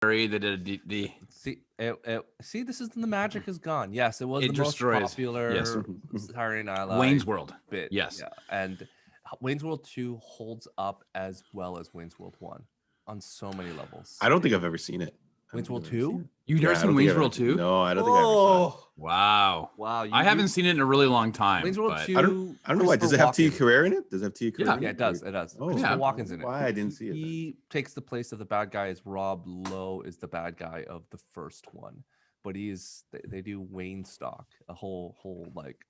They did the See, this is the magic is gone. Yes, it was It the most destroys. Yes. popular Saturday Night Live Wayne's World. bit. Yes. Yeah, and Wayne's World 2 holds up as well as Wayne's World 1 on so many levels. I don't think I've ever seen it. Wayne's World 2? You've never seen Wayne's World 2? No, I don't think I ever saw it. Wow. Wow. I haven't seen it in a really long time. Wayne's World but 2. I don't know why. Does it have Tia Carrere in it? Does it have Tia Carrere? Yeah, it does. It does. Oh, Christopher yeah. Walken's in it. Why I didn't see it? He takes the place of the bad guy as Rob Lowe is the bad guy of the first one. But they do Wayne stock, a whole like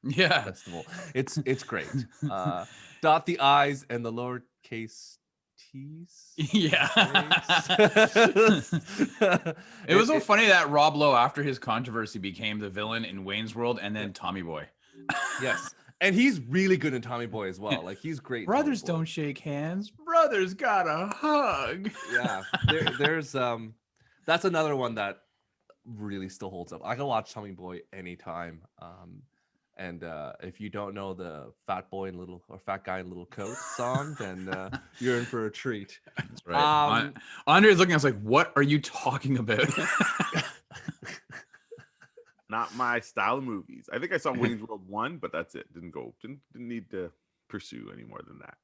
Yeah. festival. It's great. Dot the I's and the lowercase t's. Yeah. It was so funny that Rob Lowe, after his controversy, became the villain in Wayne's World and then Tommy Boy. Yes. And he's really good in Tommy Boy as well. Like he's great. in Brothers Tommy Boy. don't shake hands. Brothers got a hug. Yeah. There's that's another one that really still holds up. I can watch Tommy Boy anytime. And if you don't know the fat guy in little coat song, then you're in for a treat. That's right. Andre's looking at us like, what are you talking about? Not my style of movies. I think I saw Wayne's World 1, but that's it. Didn't need to pursue any more than that.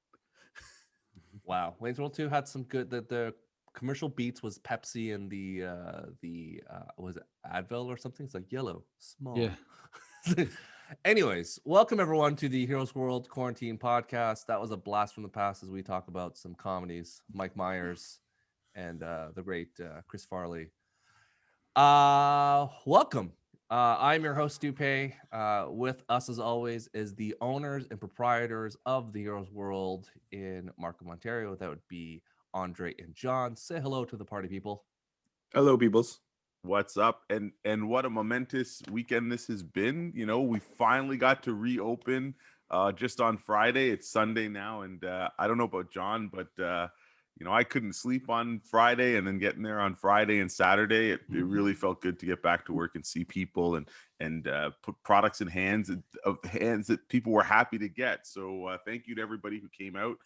Wow. Wayne's World 2 had some good the commercial beats was Pepsi and the was it Advil or something? It's like yellow, small. Yeah. Anyways, welcome everyone to the Heroes World Quarantine Podcast. That was a blast from the past as we talk about some comedies, Mike Myers and the great Chris Farley. Welcome. I'm your host, Dupe. With us, as always, is the owners and proprietors of the Heroes World in Markham, Ontario. That would be Andre and John. Say hello to the party people. Hello, peoples. What's up? And what a momentous weekend this has been. You know, we finally got to reopen just on Friday. It's Sunday now, and I don't know about John, but you know, I couldn't sleep on Friday, and then getting there on Friday and Saturday, it really felt good to get back to work and see people and put products in hands that people were happy to get. So thank you to everybody who came out.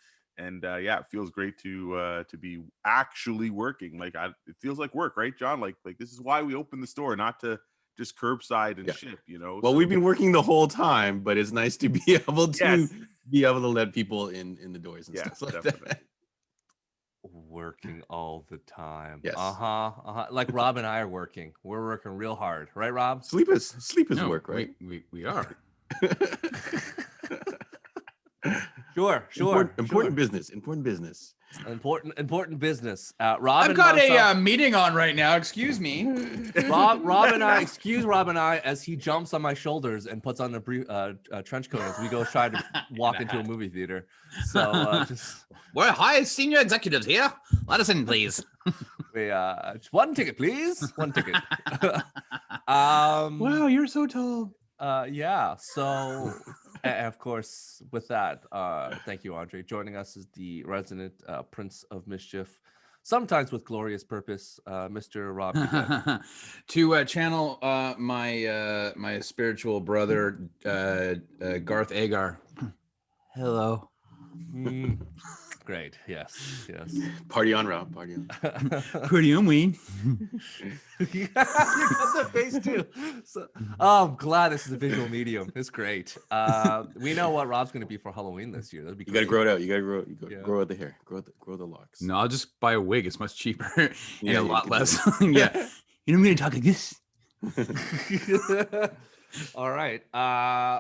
And yeah, it feels great to be actually working. Like it feels like work, right, John? Like this is why we opened the store, not to just curbside and ship. You know. Well, we've been working the whole time, but it's nice to be able to let people in the doors and stuff like definitely. that. Working all the time. Yes. Like Rob and I are working. We're working real hard, right, Rob? Sleep is work, right? We are. Sure. Important business. Important business. Rob. I've got a meeting on right now. Excuse me. Rob and I. Excuse Rob and I as he jumps on my shoulders and puts on a trench coat as we go try to walk into a movie theater. So Well, hi, senior executives here. Let us in, please. just one ticket, please. One ticket. Wow, you're so tall. Yeah. So. And of course, with that, thank you, Andre. Joining us is the resident Prince of Mischief, sometimes with glorious purpose, Mr. Rob. To channel my spiritual brother, Garth Agar. Hello. Great. Yes. Party on, Rob. Party on. Pretty Wayne. You got the face too. So, I'm glad this is a visual medium. It's great. We know what Rob's going to be for Halloween this year. That'd be. You got to grow it out. You got to grow out the hair. Grow the locks. No, I'll just buy a wig. It's much cheaper and a lot less. Yeah. You know, I'm going to talk like this. All right.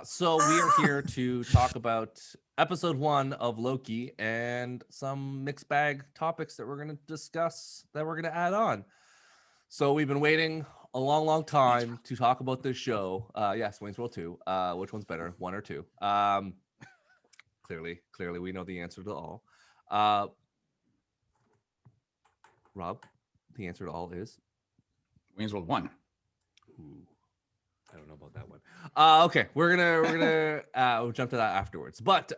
So we are here to talk about episode 1 of Loki and some mixed bag topics that we're going to discuss that we're going to add on. So we've been waiting a long time to talk about this show. Yes, Wayne's World 2. Which one's better, 1 or 2? Clearly we know the answer to all. Rob, the answer to all is Wayne's World 1. Ooh. I don't know about that one. Okay, we're gonna we'll jump to that afterwards. But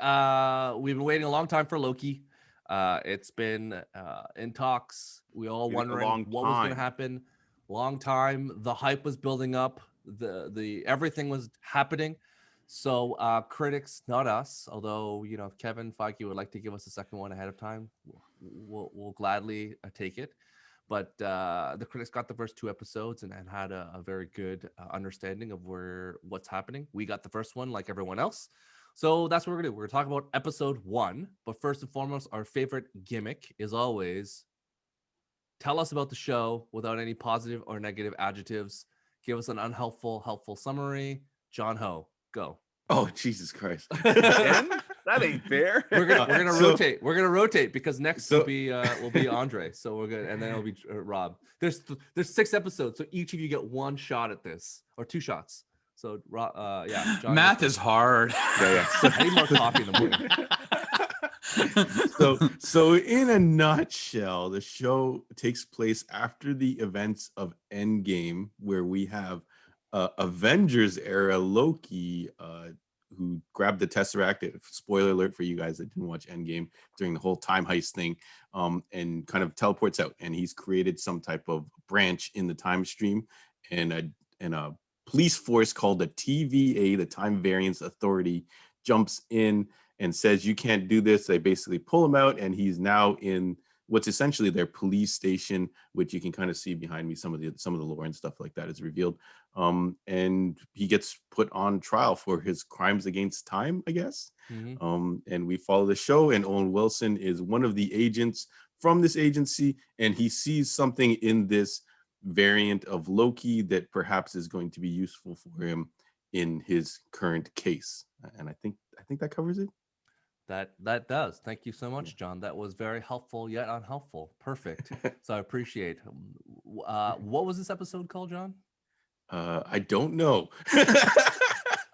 we've been waiting a long time for Loki. It's been in talks. We all wondering what was gonna happen. Long time. The hype was building up. The everything was happening. So critics, not us, although you know if Kevin Feige would like to give us a second one ahead of time, we'll gladly take it. but the critics got the first 2 episodes and had a very good understanding of what's happening. We got the first one like everyone else. So that's what we're gonna do. We're gonna talk about episode 1. But first and foremost, our favorite gimmick is always tell us about the show without any positive or negative adjectives. Give us an unhelpful, helpful summary. John Ho, go. Oh, Jesus Christ. Again? That ain't fair. We're gonna So- rotate. We're gonna rotate because next will be Andre. So we're good, and then it'll be Rob. There's 6 episodes, so each of you get 1 shot at this, or 2 shots. So Rob, yeah. John, Math is hard. Yeah, yeah. I need more coffee in the morning. So in a nutshell, the show takes place after the events of Endgame, where we have Avengers era Loki, who grabbed the Tesseract. Spoiler alert for you guys that didn't watch Endgame during the whole time heist thing, and kind of teleports out, and he's created some type of branch in the time stream, and a police force called the TVA, the Time Variance Authority, jumps in and says, you can't do this. They basically pull him out, and he's now in what's essentially their police station, which you can kind of see behind me. Some of the lore and stuff like that is revealed. And he gets put on trial for his crimes against time, I guess. Mm-hmm. And we follow the show, and Owen Wilson is one of the agents from this agency, and he sees something in this variant of Loki that perhaps is going to be useful for him in his current case. And I think that covers it. That does. Thank you so much, John. That was very helpful yet unhelpful. Perfect. So I appreciate. What was this episode called, John? I don't know.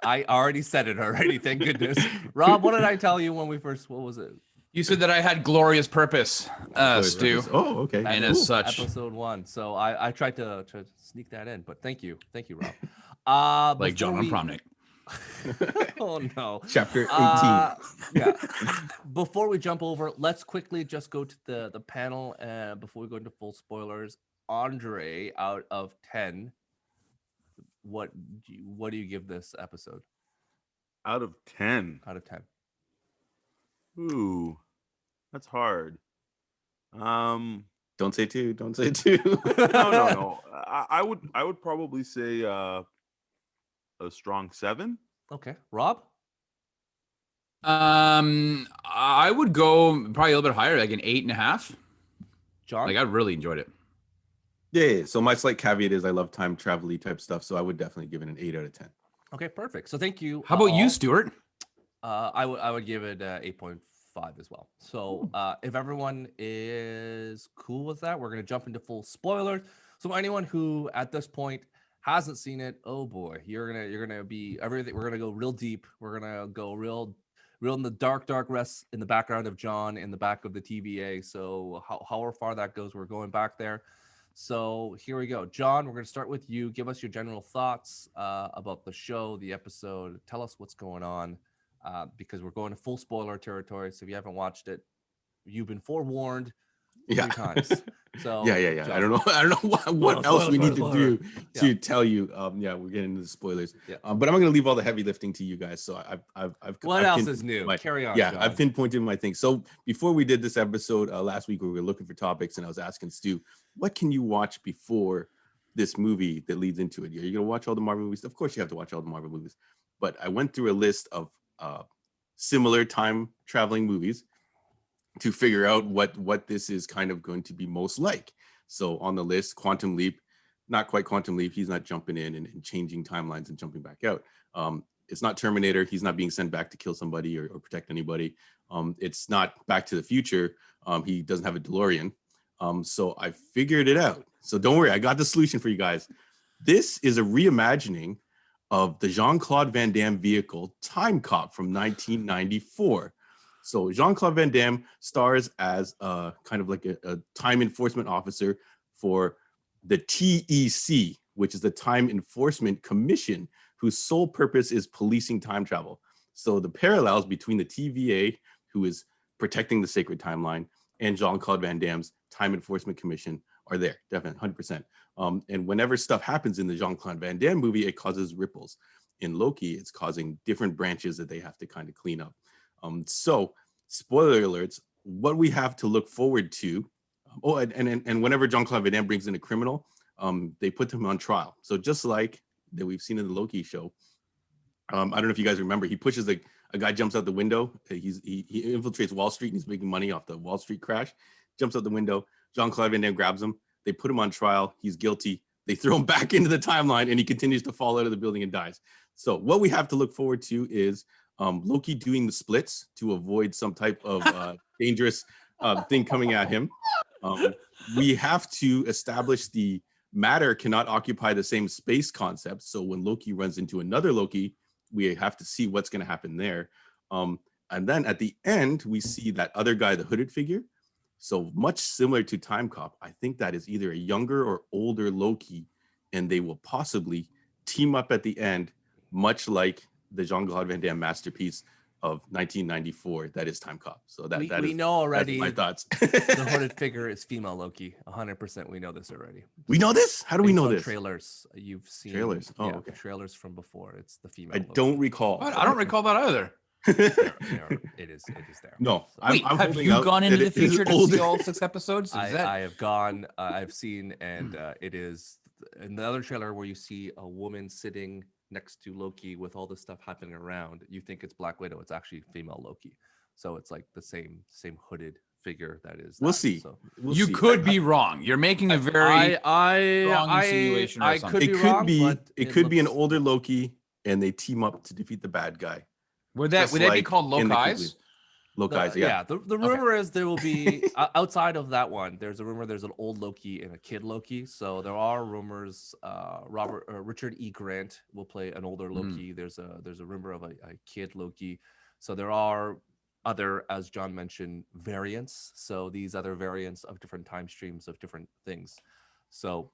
I already said it already. Thank goodness. Rob, what did I tell you when we first? What was it? You said that I had glorious purpose, Stu. Oh, okay. And Cool. as such, Episode 1. So I tried to sneak that in, but thank you, Rob. like John before on we- prom night. Oh no. Chapter 18. Yeah. Before we jump over, let's quickly just go to the panel before we go into full spoilers. Andre, out of 10, what do you give this episode? Out of 10. Out of 10. Ooh, that's hard. Don't say 2. Don't say 2. No. I would probably say a strong 7. Okay. Rob? I would go probably a little bit higher, like an 8.5. John? Like I really enjoyed it. Yeah. So my slight caveat is I love time travel-y type stuff, so I would definitely give it an 8 out of 10. Okay, perfect. So thank you. How about you, all. Stuart? I would give it 8.5 as well. So if everyone is cool with that, we're gonna jump into full spoilers. So anyone who at this point hasn't seen it, oh boy, you're gonna be everything. We're gonna go real deep. We're gonna go real in the dark rest in the background of John in the back of the TVA. So however far that goes, we're going back there. So here we go. John, we're going to start with you. Give us your general thoughts about the show, the episode. Tell us what's going on because we're going to full spoiler territory. So if you haven't watched it, you've been forewarned 3 times. So Yeah. John. I don't know what Spoiler, else we need to do spoiler. to tell you. We're getting into the spoilers. Yeah. But I'm going to leave all the heavy lifting to you guys. So I've What else is new? Carry on. Yeah, John. I've pinpointed my thing. So before we did this episode last week, we were looking for topics, and I was asking Stu, what can you watch before this movie that leads into it? Are you gonna watch all the Marvel movies? Of course, you have to watch all the Marvel movies. But I went through a list of similar time traveling movies to figure out what this is kind of going to be most like. So on the list, Quantum Leap, not quite Quantum Leap. He's not jumping in and changing timelines and jumping back out. It's not Terminator. He's not being sent back to kill somebody or protect anybody. It's not Back to the Future. He doesn't have a DeLorean. So I figured it out. So don't worry, I got the solution for you guys. This is a reimagining of the Jean-Claude Van Damme vehicle Time Cop from 1994. So Jean-Claude Van Damme stars as kind of like a time enforcement officer for the TEC, which is the Time Enforcement Commission, whose sole purpose is policing time travel. So the parallels between the TVA, who is protecting the sacred timeline, and Jean-Claude Van Damme's Time Enforcement Commission are there, definitely 100%. And whenever stuff happens in the Jean-Claude Van Damme movie, it causes ripples. In Loki, it's causing different branches that they have to kind of clean up. So spoiler alerts, what we have to look forward to And whenever Jean-Claude Van Damme brings in a criminal, they put him on trial. So just like that we've seen in the Loki show. I don't know if you guys remember, he pushes a guy, jumps out the window. He infiltrates Wall Street and he's making money off the Wall Street crash. Jumps out the window. Jean-Claude Van Damme grabs him. They put him on trial. He's guilty. They throw him back into the timeline and he continues to fall out of the building and dies. So what we have to look forward to is Loki doing the splits to avoid some type of dangerous thing coming at him. We have to establish the matter cannot occupy the same space concept. So when Loki runs into another Loki, we have to see what's going to happen there. And then at the end, we see that other guy, the hooded figure. So much similar to Time Cop, I think that is either a younger or older Loki, and they will possibly team up at the end, much like the Jean-Claude Van Damme masterpiece of 1994. That is Time Cop. So that we know already. My thoughts. The hooded figure is female Loki. 100%. We know this already. We know this. How do we know this? Trailers. You've seen trailers. Oh, yeah, okay. Trailers from before. It's the female. I Loki. don't recall. I don't recall that either. It is there. No. Wait, I'm have you gone into the future to see all 6 episodes? I have gone. I've seen, and it is in the other trailer where you see a woman sitting next to Loki with all this stuff happening around. You think it's Black Widow. It's actually female Loki. So it's like the same hooded figure that is. We'll see. So You could be wrong. You're making a very strong insinuation or something. It could be an older Loki, and they team up to defeat the bad guy. Would that be called Loki's? Loki's, yeah. The rumor is there will be outside of that one. There's a rumor there's an old Loki and a kid Loki. So there are rumors. Richard E. Grant will play an older Loki. There's a rumor of a kid Loki. So there are other, as John mentioned, variants. So these other variants of different time streams of different things. So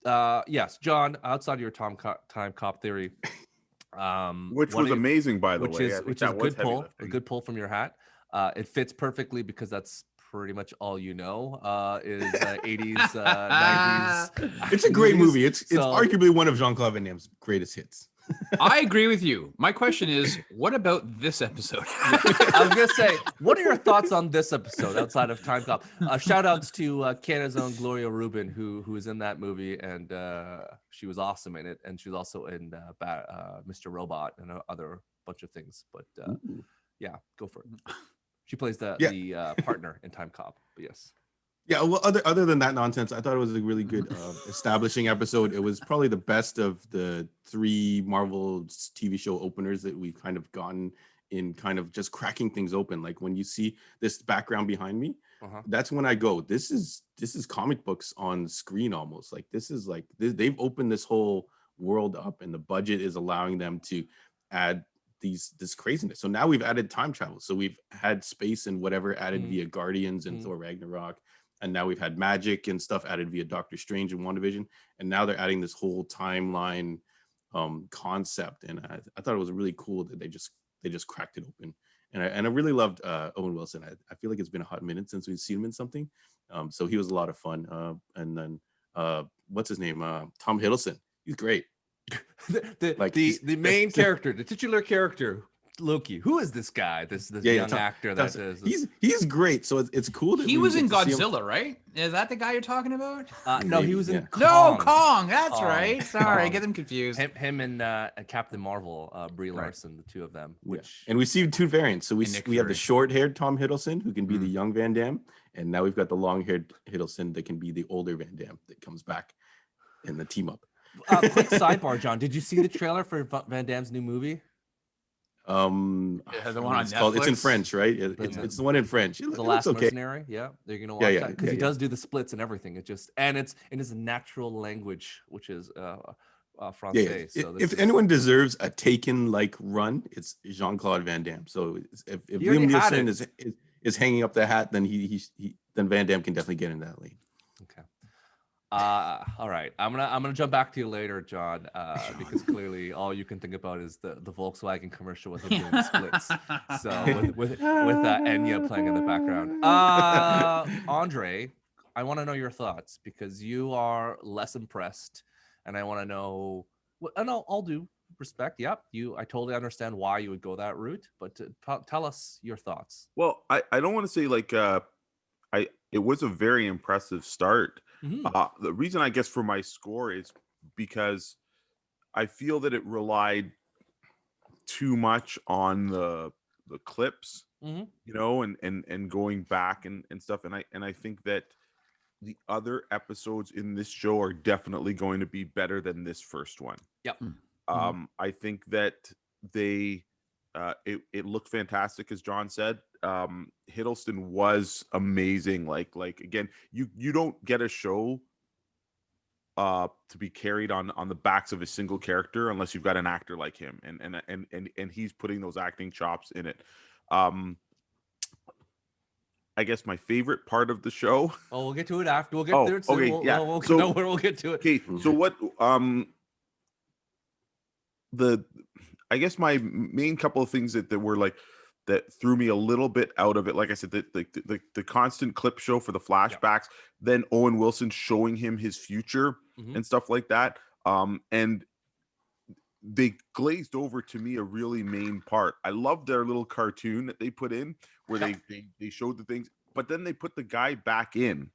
yes, John, outside of your time cop theory. Which was amazing, by the way. Which is a good pull from your hat. It fits perfectly because that's pretty much all you know is 80s, 90s. It's a great movie. It's arguably one of Jean-Claude Van Damme's greatest hits. I agree with you. My question is, what about this episode? I was gonna say, what are your thoughts on this episode outside of Time Cop? Shout outs to Canada's own Gloria Rubin, who is in that movie, and she was awesome in it, and she was also in Mr. Robot and other bunch of things. But yeah, go for it. She plays the partner in Time Cop. But yes. Yeah, well, other than that nonsense, I thought it was a really good establishing episode. It was probably the best of the 3 Marvel TV show openers that we've kind of gotten in kind of just cracking things open. Like when you see this background behind me, that's when I go, this is comic books on screen almost. Like this is like they've opened this whole world up, and the budget is allowing them to add this craziness. So now we've added time travel. So we've had space and whatever added via Guardians and Thor Ragnarok. And now we've had magic and stuff added via Doctor Strange and WandaVision. And now they're adding this whole timeline concept. And I thought it was really cool that they just cracked it open. And I really loved Owen Wilson. I feel like it's been a hot minute since we've seen him in something. So he was a lot of fun. And then what's his name? Tom Hiddleston. He's great. the main character, the titular character, Loki. Who is this guy? This young actor that is. He's great. So it's cool that he was in Godzilla, right? Is that the guy you're talking about? No, he was in Kong. No, Kong. That's right. Sorry, I get them confused. Him and Captain Marvel, Brie Larson, the two of them. And we see 2 variants. So we have the short-haired Tom Hiddleston who can be the young Van Damme, and now we've got the long-haired Hiddleston that can be the older Van Damme that comes back in the team up. Quick sidebar, John. Did you see the trailer for Van Damme's new movie? The one on Netflix. It's in French, right? It's the one in French. The Last Mercenary. Yeah, they're gonna watch that because he does do the splits and everything. It just it's in his natural language, which is Francais. So if anyone deserves a Taken-like run, it's Jean-Claude Van Damme. So if Liam Neeson is hanging up the hat, then then Van Damme can definitely get in that lane. Okay. All right. I'm gonna jump back to you later, John, because clearly all you can think about is the Volkswagen commercial with him doing the splits. So with Enya playing in the background. Andre, I want to know your thoughts because you are less impressed, and I want to know. And I'll do respect. Yep, I totally understand why you would go that route, but tell us your thoughts. Well, I don't want to say like it was a very impressive start. Mhm. The reason I guess for my score is because I feel that it relied too much on the clips, Mhm. you know, and going back and stuff. And I think that the other episodes in this show are definitely going to be better than this first one. Yep. I think that they it looked fantastic, as John said. Hiddleston was amazing. Like again, you don't get a show to be carried on the backs of a single character unless you've got an actor like him, and he's putting those acting chops in it. Um, I guess my favorite part of the show. Oh, we'll get to it after. We'll get Oh, there. Soon. okay, yeah. So We'll get to it. okay, so what? The I guess my main couple of things that were like that threw me a little bit out of it. Like I said, the constant clip show for the flashbacks, then Owen Wilson showing him his future and stuff like that. And they glazed over to me a really main part. I love their little cartoon that they put in where they showed the things, but then they put the guy back in,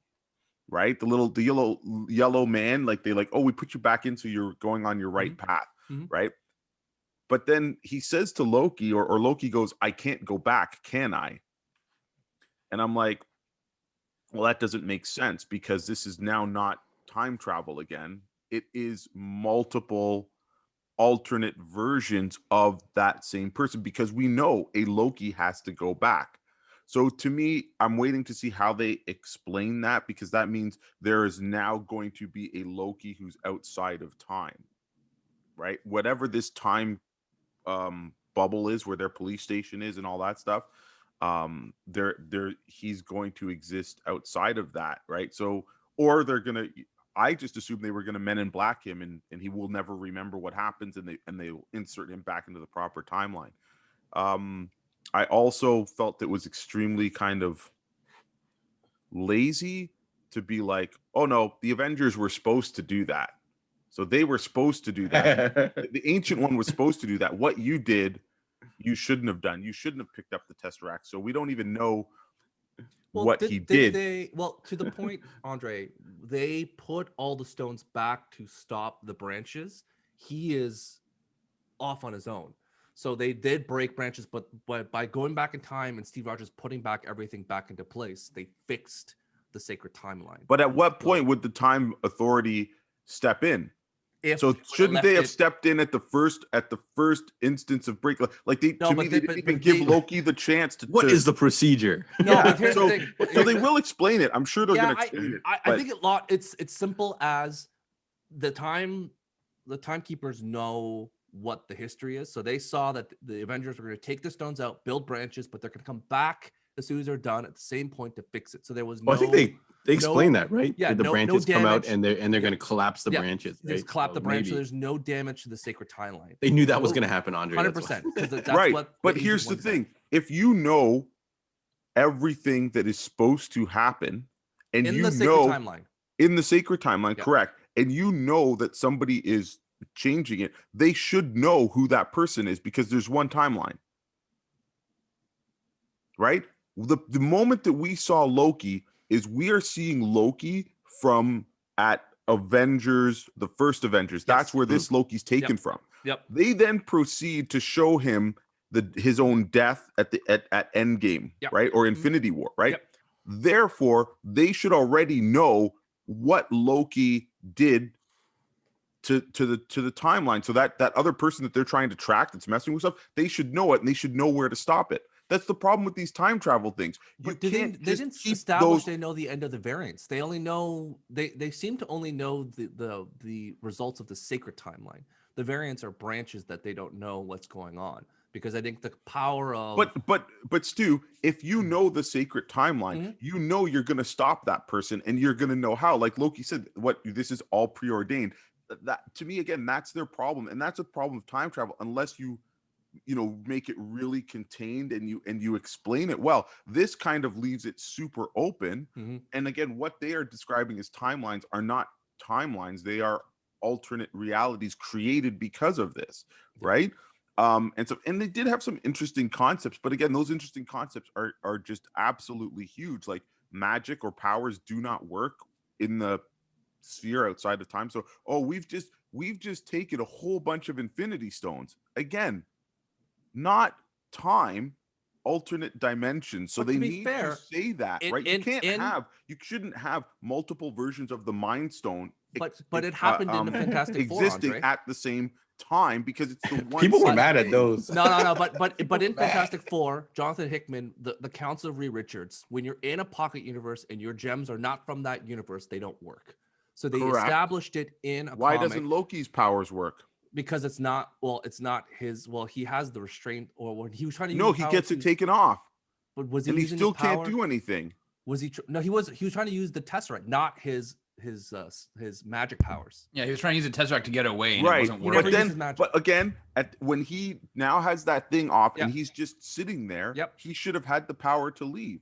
right? The yellow man, like oh, we put you back in so you're going on your right path, right? But then he says to Loki, or Loki goes, I can't go back, can I? And I'm like, well, that doesn't make sense because this is now not time travel again. It is multiple alternate versions of that same person because we know a Loki has to go back. So to me, I'm waiting to see how they explain that because that means there is now going to be a Loki who's outside of time, right? Whatever this time bubble is where their police station is and all that stuff, he's going to exist outside of that, right? So, or they're gonna, I just assumed they were gonna Men in Black him and he will never remember what happens and they'll insert him back into the proper timeline. I also felt it was extremely kind of lazy to be like, oh no, the Avengers were supposed to do that. So they were supposed to do that. The Ancient One was supposed to do that. What you did, you shouldn't have done. You shouldn't have picked up the Tesseract. So we don't even know what he did. Well, to the point, Andre, they put all the stones back to stop the branches. He is off on his own. So they did break branches, but by going back in time and Steve Rogers putting back everything back into place, they fixed the sacred timeline. But at what point would the Time Authority step in? So shouldn't they have stepped in at the first instance of break? Like they didn't even give Loki the chance to. What is the procedure? No, but here's the thing. So they will explain it. I'm sure they're going to explain it. I think it's simple as the timekeepers know what the history is. So they saw that the Avengers were going to take the stones out, build branches, but they're going to come back as soon as they're done at the same point to fix it. So there was no. I think they explain that, right? Yeah, the branches come out and they're going to collapse the branches. Right? Just collapse the branch. So there's no damage to the sacred timeline. They knew that was going to happen, Andre. 100%. Right. But here's the thing: if you know everything that is supposed to happen, and in you the sacred know timeline, in the sacred timeline, correct, and you know that somebody is changing it, they should know who that person is because there's one timeline, right? The moment that we saw Loki is we are seeing Loki from at Avengers, the first Avengers. Yes. That's where this Loki's taken from. Yep. They then proceed to show him his own death at Endgame, right? Or Infinity War, right? Yep. Therefore, they should already know what Loki did to the timeline. So that other person that they're trying to track that's messing with stuff, they should know it and they should know where to stop it. That's the problem with these time travel things. But they didn't establish they know the end of the variants. They only know they seem to only know the results of the sacred timeline. The variants are branches that they don't know what's going on because I think the power of but Stu, if you know the sacred timeline, you know you're going to stop that person and you're going to know how. Like Loki said, this is all preordained. That to me again, that's their problem, and that's a problem of time travel unless you make it really contained and you explain it well. This kind of leaves it super open. And again, what they are describing as timelines are not timelines. They are alternate realities created because of this, right? And they did have some interesting concepts, but again, those interesting concepts are just absolutely huge. Like magic or powers do not work in the sphere outside of time. So, we've just taken a whole bunch of Infinity Stones. Again, not time, alternate dimensions. So But they to be need fair, to say that, right? You shouldn't have multiple versions of the Mind Stone. But it happened in the Fantastic Four, existing Andre. at the same time because it's the one. People were same mad at thing. those. No. But in Bad. Fantastic Four, Jonathan Hickman, the Council of Reed Richards, when you're in a pocket universe and your gems are not from that universe, they don't work. So they Correct. established it in a Why comic doesn't Loki's powers work? because it's not his. Well, he has the restraint, or when he was trying to. No, use he power gets to, it taken off, But was he and he using still his power? can't do anything. Was he? No, he was trying to use the Tesseract, not his magic powers. Yeah, he was trying to use a Tesseract to get away, and it Right, wasn't He never working. but uses then, magic. but again, when he now has that thing off and Yep. he's just sitting there, Yep. he should have had the power to leave.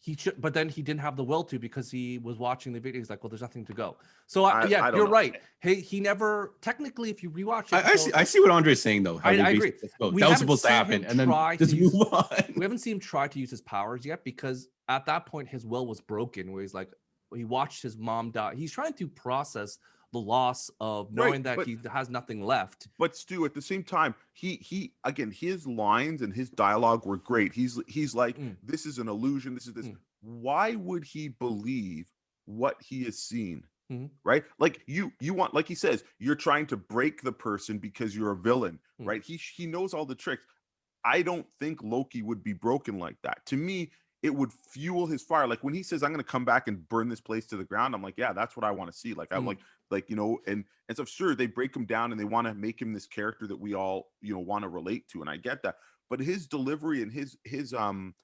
He should, but then he didn't have the will to because he was watching the video. He's like, well, there's nothing to go. So I yeah, don't you're know. right. He never technically, if you rewatch it, I see what Andre's saying though. How I they agree. basically spoke. We That was haven't supposed to seen happen, him and then try just to move use- on. we haven't seen him try to use his powers yet because at that point his will was broken. Where he's like, he watched his mom die. He's trying to process the loss of knowing Right, that but- he has nothing left. But Stu, at the same time, he again, his lines and his dialogue were great. He's like, this is an illusion. This is this. Why would he believe what he has seen? Right? Like you want, like he says, you're trying to break the person because you're a villain, right? He knows all the tricks. I don't think Loki would be broken like that. To me, it would fuel his fire. Like when he says, I'm going to come back and burn this place to the ground. I'm like, yeah, that's what I want to see. Like, I'm like, you know, and so sure, they break him down and they want to make him this character that we all, you know, want to relate to. And I get that, but his delivery and his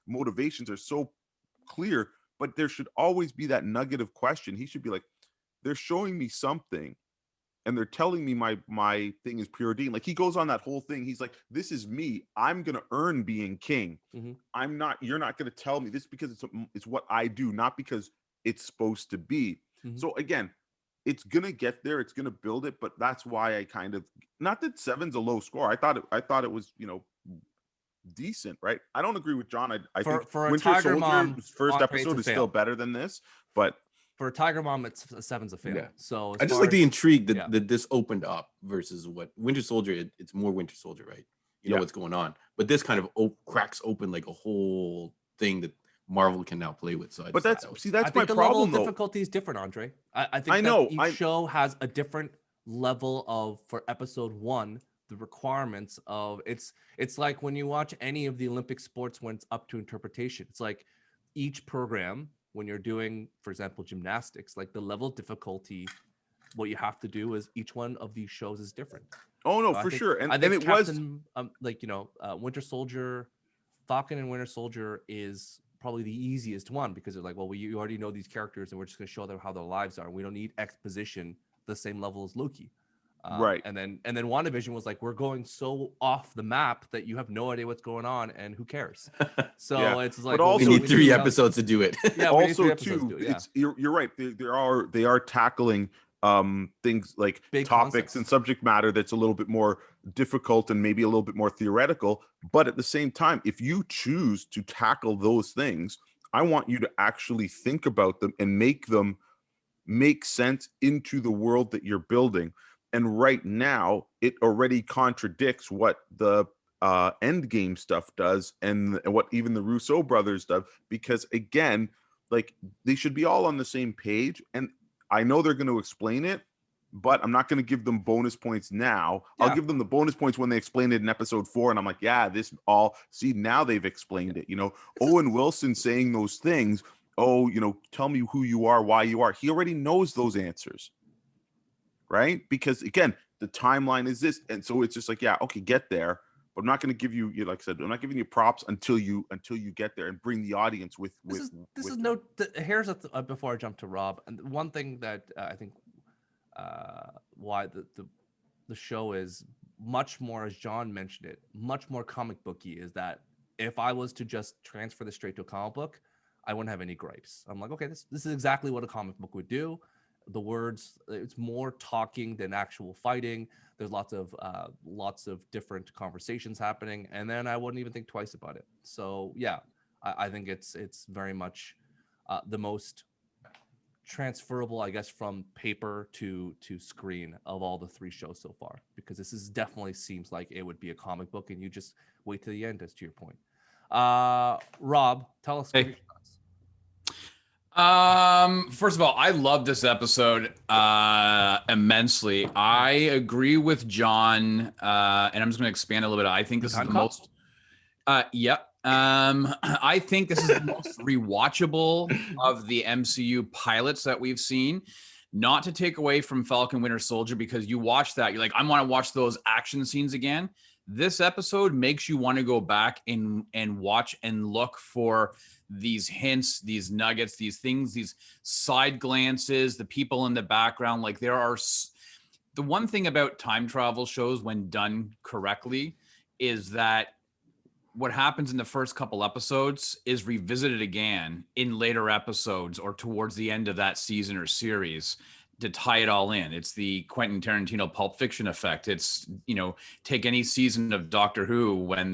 motivations are so clear, but there should always be that nugget of question. He should be like, they're showing me something and they're telling me my thing is pure deed. Like he goes on that whole thing. He's like, this is me. I'm going to earn being king. You're not going to tell me this because it's what I do, not because it's supposed to be. So again, it's going to get there. It's going to build it. But that's why I kind of, not that 7's a low score. I thought it was, you know, decent, right? I don't agree with John. I think for a Winter Tiger Soldier's Mom, first Andre, episode it's a is still fail. better than this, but For a Tiger Mom, it's a 7's a fail. Yeah. So I as just far like the as- intrigue that this opened up versus what Winter Soldier. It's more Winter Soldier, right? You know Yeah. what's going on, but this kind of cracks open like a whole thing that Marvel can now play with. So, but that's I my think the level problem of though. difficulty is different, Andre. I think I that know, each show has a different level of, for episode 1, the requirements of it's like when you watch any of the Olympic sports when it's up to interpretation. It's like each program, when you're doing, for example, gymnastics, like the level of difficulty, what you have to do is each one of these shows is different. Oh no, So I for think- sure. I And think it was Captain, like, you know, Winter Soldier, Falcon and Winter Soldier is probably the easiest one because they're like, well, you already know these characters and we're just going to show them how their lives are. We don't need exposition the same level as Loki. Right. And then WandaVision was like, we're going so off the map that you have no idea what's going on and who cares. So Yeah. it's like, But well, also we we need 3 to tell- episodes to do it. Yeah, we need 3 also episodes too, to do it, yeah. it's you're right. They are tackling things like Big topics concepts. and subject matter that's a little bit more difficult and maybe a little bit more theoretical. But at the same time, if you choose to tackle those things, I want you to actually think about them and make them make sense into the world that you're building. And right now, it already contradicts what the Endgame stuff does and what even the Russo brothers do, because again, like they should be all on the same page. And I know they're going to explain it, but I'm not going to give them bonus points now. Yeah. I'll give them the bonus points when they explain it in episode 4. And I'm like, yeah, this all, see, now they've explained it. You know, Owen Wilson saying those things. Oh, you know, tell me who you are, why you are. He already knows those answers. Right? Because again, the timeline is this. And so it's just like, yeah, okay, get there. But I'm not going to give you, like I said, I'm not giving you props until you get there and bring the audience with. This with is them. no. Here's before I jump to Rob, and one thing that I think why the show is much more, as John mentioned it, much more comic booky, is that if I was to just transfer this straight to a comic book, I wouldn't have any gripes. I'm like, okay, this is exactly what a comic book would do. The words, it's more talking than actual fighting. There's lots of different conversations happening, and then I wouldn't even think twice about it. So yeah, I think it's very much the most transferable, I guess, from paper to screen of all the 3 shows so far, because this is definitely seems like it would be a comic book, and you just wait to the end, as to your point. Rob, tell us what Hey. your thoughts. First of all, I love this episode immensely. I agree with John, and I'm just going to expand a little bit. I think this is the most. Yep. I think this is the most rewatchable of the MCU pilots that we've seen. Not to take away from Falcon Winter Soldier, because you watch that, you're like, I want to watch those action scenes again. This episode makes you want to go back and watch and look for these hints, these nuggets, these things, these side glances, the people in the background. Like, there are the one thing about time travel shows when done correctly is that what happens in the first couple episodes is revisited again in later episodes or towards the end of that season or series to tie it all in. It's the Quentin Tarantino Pulp Fiction effect. It's, take any season of Doctor Who when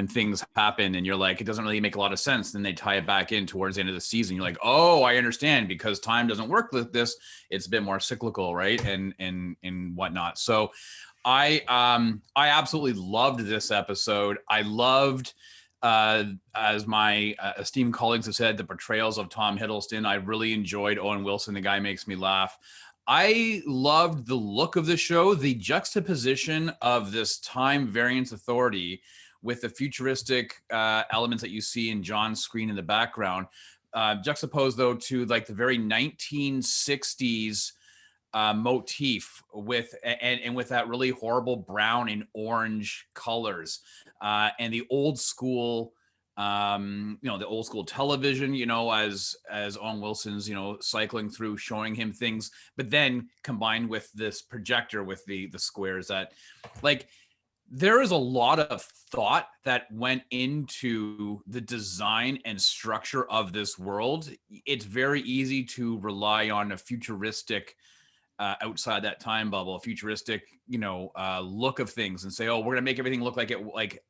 things happen and you're like, it doesn't really make a lot of sense. Then they tie it back in towards the end of the season. You're like, oh, I understand, because time doesn't work with this. It's a bit more cyclical, right? And whatnot. So I absolutely loved this episode. I loved, as my esteemed colleagues have said, the portrayals of Tom Hiddleston. I really enjoyed Owen Wilson. The guy makes me laugh. I loved the look of the show, the juxtaposition of this time variance authority with the futuristic elements that you see in John's screen in the background, juxtaposed though to like the very 1960s motif with that really horrible brown and orange colors, and the old school the old school television, as Owen Wilson's cycling through, showing him things, but then combined with this projector with the squares, that like there is a lot of thought that went into the design and structure of this world. It's very easy to rely on a futuristic outside that time bubble, a futuristic, look of things, and say, oh, we're gonna make everything look like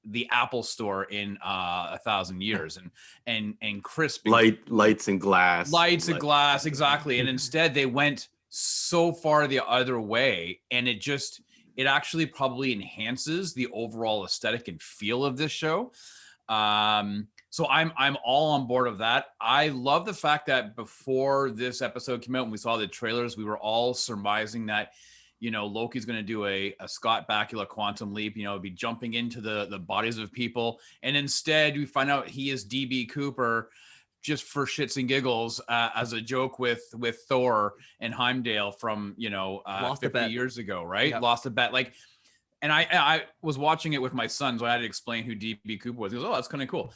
the Apple Store in 1,000 years, and crisp, lights and glass, exactly. And instead, they went so far the other way, and it actually probably enhances the overall aesthetic and feel of this show. So I'm all on board of that. I love the fact that before this episode came out and we saw the trailers, we were all surmising that, Loki's going to do a Scott Bakula quantum leap, be jumping into the bodies of people. And instead we find out he is DB Cooper, just for shits and giggles, as a joke with Thor and Heimdall from, 50 years ago, right? Yep. Lost a bet. And I was watching it with my son, so I had to explain who DB Cooper was. He goes, oh, that's kind of cool.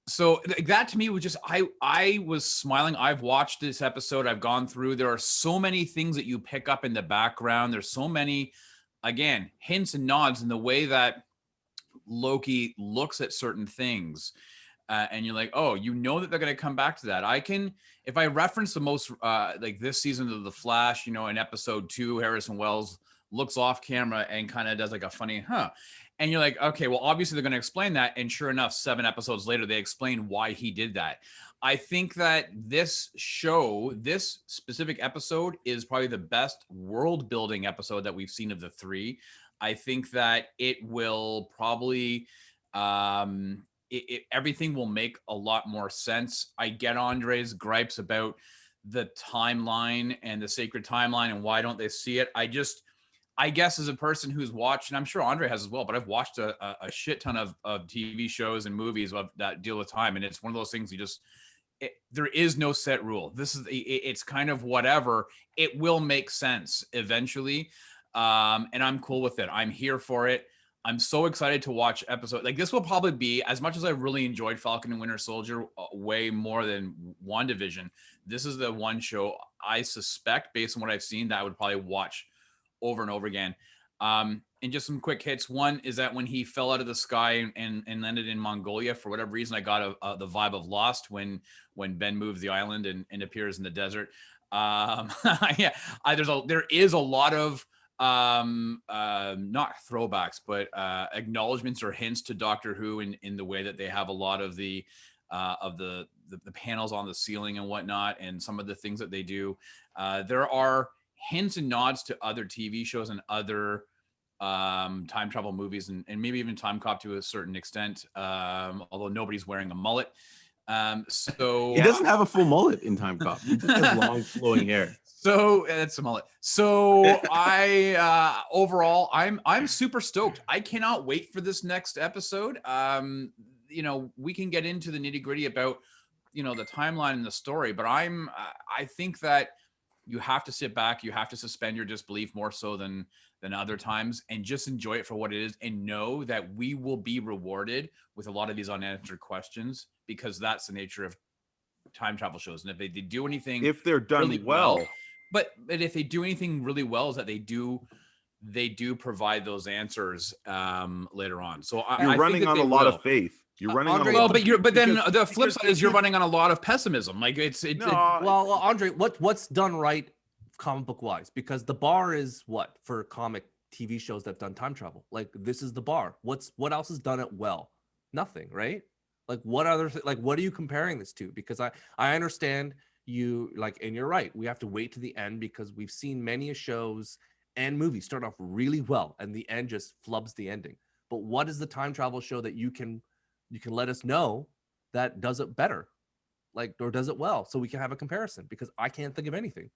So that to me was just, I was smiling. I've watched this episode. I've gone through. There are so many things that you pick up in the background. There's so many, again, hints and nods in the way that Loki looks at certain things. And you're like, oh, that they're going to come back to that. If I reference the most, this season of The Flash, in episode 2, Harrison Wells looks off camera and kind of does like a funny, and you're like, okay, well, obviously they're going to explain that. And sure enough, 7 episodes later, they explain why he did that. I think that this specific episode is probably the best world building episode that we've seen of the 3. I think that it will probably, everything will make a lot more sense. I get Andre's gripes about the timeline and the sacred timeline and why don't they see it. I guess as a person who's watched, and I'm sure Andre has as well, but I've watched a shit ton of TV shows and movies that deal with time. And it's one of those things there is no set rule. It's kind of whatever. It will make sense eventually. And I'm cool with it. I'm here for it. I'm so excited to watch episode. This will probably be, as much as I really enjoyed Falcon and Winter Soldier way more than WandaVision, this is the one show I suspect, based on what I've seen, that I would probably watch over and over again. And just some quick hits. One is that when he fell out of the sky and landed in Mongolia, for whatever reason, I got the vibe of Lost when Ben moves the island and appears in the desert. There is a lot of not throwbacks, but acknowledgments or hints to Doctor Who in the way that they have a lot of the of the panels on the ceiling and whatnot, and some of the things that they do. There are hints and nods to other TV shows and other time travel movies, and maybe even Time Cop to a certain extent, although nobody's wearing a mullet. So he doesn't have a full mullet in Time Cop. He just has long flowing hair. So that's a mullet. So I overall I'm super stoked. I cannot wait for this next episode. You know, we can get into the nitty-gritty about, you know, the timeline and the story, but I think that you have to sit back, you have to suspend your disbelief more so than other times, and just enjoy it for what it is, and know that we will be rewarded with a lot of these unanswered questions, because that's the nature of time travel shows. And if they do anything, if they're done really well, but if they do anything really well, is that they do provide those answers later on. So you're running on a lot of faith. You're running Andre, on a lot. But then the flip side is you're running on a lot of pessimism. Like well, Andre, what's done right comic book wise? Because the bar is what for comic TV shows that have done time travel. Like, this is the bar. What else has done it well? Nothing, right? Like, what other what are you comparing this to? Because I understand you, like, and you're right. We have to wait to the end, because we've seen many shows and movies start off really well and the end just flubs the ending. But what is the time travel show that you can let us know that does it better, like, or does it well, so we can have a comparison? Because I can't think of anything.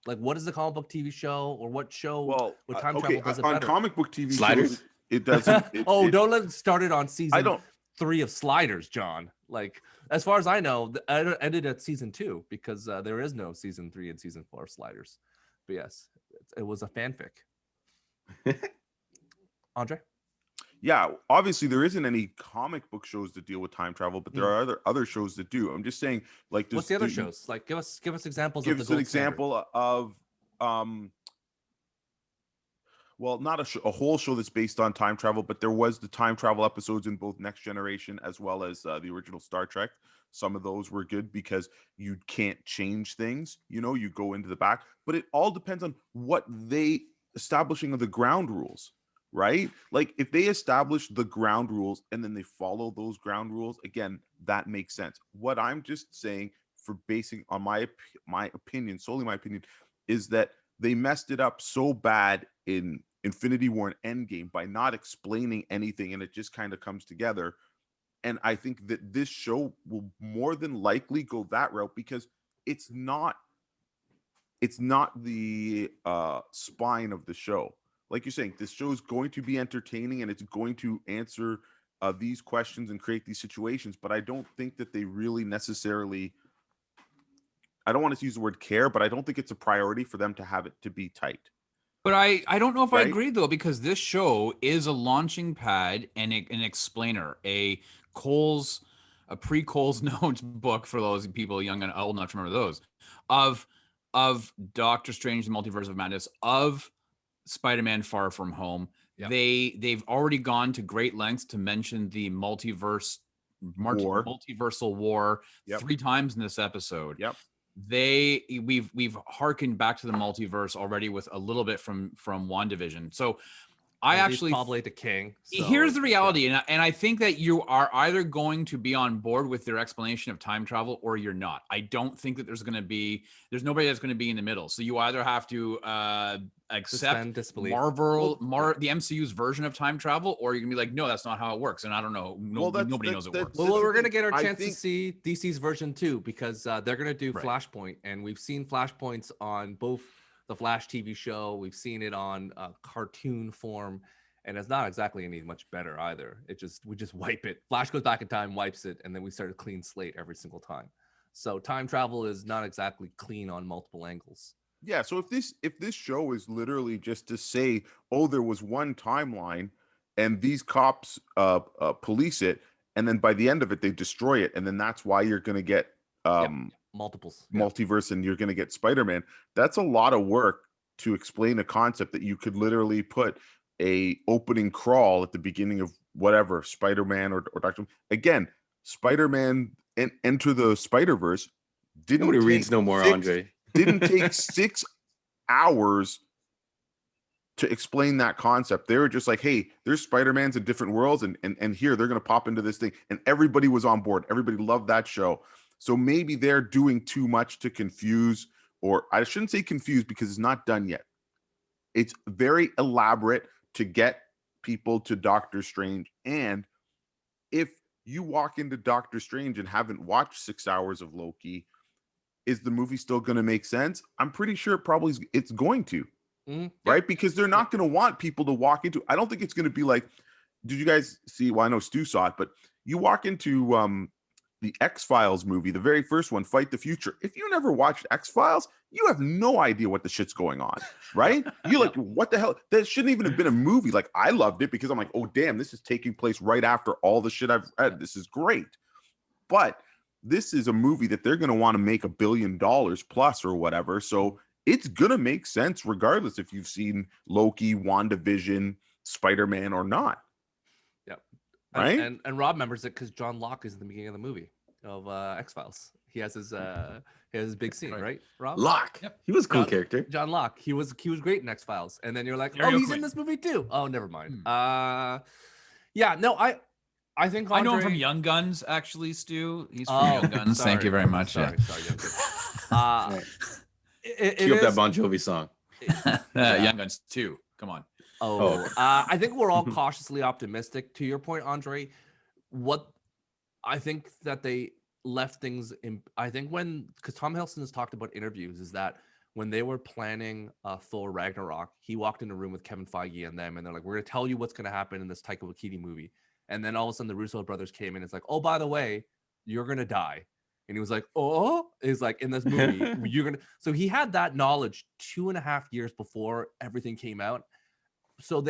Like, what is the comic book TV show, or what show with time travel does it on better? comic book TV Sliders? shows, it doesn't. Don't let it start it on season 3 of Sliders, John. Like, as far as I know, it ended at season 2, because there is no season 3 and season 4 of Sliders. But yes, it was a fanfic. Andre? Yeah, obviously there isn't any comic book shows that deal with time travel, but there are other shows that do. I'm just saying, like, what's the other shows? Like, give us examples. Give us an example of well, not a whole show that's based on time travel, but there was the time travel episodes in both Next Generation as well as the original Star Trek. Some of those were good because you can't change things. You know, you go into the back, but it all depends on what they establishing of the ground rules. Right? Like, if they establish the ground rules and then they follow those ground rules, again, that makes sense. What I'm just saying, for basing on my opinion, solely my opinion, is that they messed it up so bad in Infinity War and Endgame by not explaining anything, and it just kind of comes together. And I think that this show will more than likely go that route, because it's not the spine of the show. Like you're saying, this show is going to be entertaining, and it's going to answer these questions and create these situations. But I don't think that they really necessarily, I don't want to use the word care, but I don't think it's a priority for them to have it to be tight. But I don't know if I agree, though, because this show is a launching pad and an explainer, a pre-Cole's Notes book, for those people young and old enough to remember those, of Doctor Strange, the Multiverse of Madness, of Spider-Man Far From Home. Yep. They've already gone to great lengths to mention the multiversal war 3 times in this episode. Yep. We've harkened back to the multiverse already with a little bit from WandaVision. So I actually probably the king. So, here's the reality, and I think that you are either going to be on board with their explanation of time travel or you're not. I don't think that there's nobody that's going to be in the middle. So you either have to accept the MCU's version of time travel, or you're gonna be like, no, that's not how it works. And I don't know. Nobody knows it works. Well, we're gonna get our chance to see DC's version too, because they're gonna do Flashpoint, and we've seen Flashpoints on both the Flash TV show. We've seen it on cartoon form, and it's not exactly any much better either. We just wipe it. Flash goes back in time, wipes it, and then we start a clean slate every single time. So time travel is not exactly clean on multiple angles. Yeah, so if this show is literally just to say, oh, there was one timeline and these cops police it, and then by the end of it they destroy it, and then that's why you're going to get multiverse and you're going to get Spider-Man, that's a lot of work to explain a concept that you could literally put a opening crawl at the beginning of whatever, Spider-Man or Doctor. Again, Spider-Man and Enter the Spider-Verse nobody reads no more, Andre. Didn't take 6 hours to explain that concept. They were just like, hey, there's Spider-Mans in different worlds, and here they're going to pop into this thing. And everybody was on board. Everybody loved that show. So maybe they're doing too much to confuse, or I shouldn't say confuse because it's not done yet. It's very elaborate to get people to Doctor Strange. And if you walk into Doctor Strange and haven't watched 6 hours of Loki, is the movie still going to make sense? I'm pretty sure it's going to. Right? Because they're not going to want people to walk into. I don't think it's going to be like, did you guys see? Well, I know Stu saw it, but you walk into the X-Files movie, the very first one, Fight the Future. If you never watched X-Files, you have no idea what the shit's going on, right? You're like, what the hell? That shouldn't even have been a movie. Like, I loved it because I'm like, oh, damn, this is taking place right after all the shit I've read. This is great. But this is a movie that they're going to want to make $1 billion plus or whatever. So it's going to make sense regardless if you've seen Loki, WandaVision, Spider-Man or not. Yep. Right? And Rob remembers it because John Locke is in the beginning of the movie of X-Files. He has his big scene, right, Rob? Locke. Yep. He was a cool character. John Locke. He was great in X-Files. And then you're like, he's in this movie too. Oh, never mind. Yeah, no, I think I know him from Young Guns, actually, Stu. He's from Young Guns. Thank you very much. Sorry, Young Guns. Cue up that Bon Jovi song. Young Guns 2. Come on. I think we're all cautiously optimistic. To your point, Andre, what I think that they left things in, I think because Tom Hiddleston has talked about interviews, is that when they were planning Thor Ragnarok, he walked in a room with Kevin Feige and them, and they're like, we're going to tell you what's going to happen in this Taika Waititi movie. And then all of a sudden the Russo brothers came in. It's like, oh, by the way, you're going to die. And he was like, oh, he's like, in this movie, you're going to. So he had that knowledge 2.5 years before everything came out. So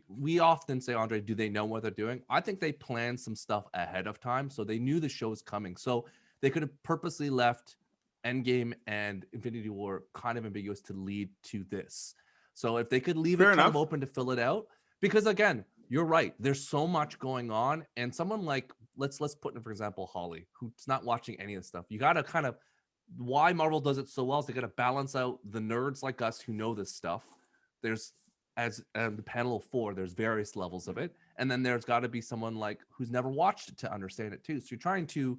we often say, Andre, do they know what they're doing? I think they planned some stuff ahead of time. So they knew the show was coming. So they could have purposely left Endgame and Infinity War kind of ambiguous to lead to this. So if they could leave it kind of open to fill it out, because again, you're right. There's so much going on, and someone like let's put in, for example, Holly, who's not watching any of this stuff. You got to kind of why Marvel does it so well is they got to balance out the nerds like us who know this stuff. There's the panel of 4. There's various levels of it, and then there's got to be someone like who's never watched it to understand it too. So you're trying to,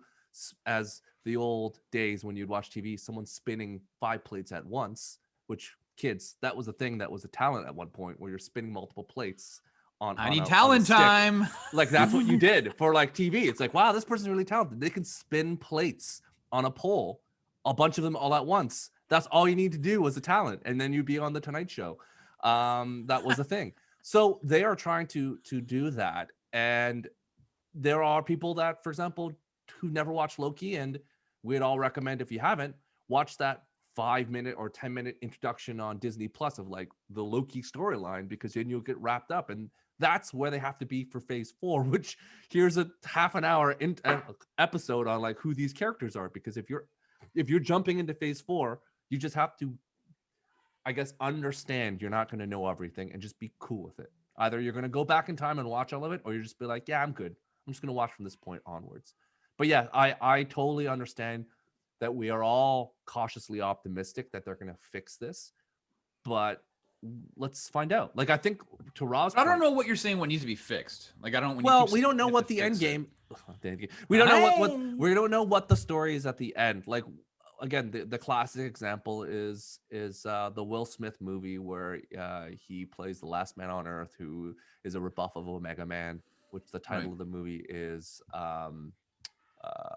as the old days when you'd watch TV, someone spinning 5 plates at once. Which kids, that was a thing. That was a talent at one point where you're spinning multiple plates. I need talent time. Like that's what you did for like TV. It's like, wow, this person's really talented. They can spin plates on a pole, a bunch of them all at once. That's all you need to do was a talent, and then you'd be on the Tonight Show. That was the thing. So they are trying to do that, and there are people that, for example, who never watched Loki, and we'd all recommend if you haven't, watch that 5-minute or 10-minute introduction on Disney Plus of like the Loki storyline, because then you'll get wrapped up, and that's where they have to be for phase 4, which here's a half an hour episode on like who these characters are. Because if you're jumping into phase 4, you just have to, I guess, understand you're not going to know everything and just be cool with it. Either you're going to go back in time and watch all of it, or you just be like, yeah, I'm good. I'm just going to watch from this point onwards. But yeah, I totally understand that we are all cautiously optimistic that they're going to fix this, but let's find out. Like, I think to Rob's point, I don't know what you're saying. What needs to be fixed? Like, I don't. We don't know what the end game. We don't know we don't know what the story is at the end. Like, again, the classic example is the Will Smith movie where he plays the last man on Earth, who is a rebuff of Omega Man, which the title of the movie is.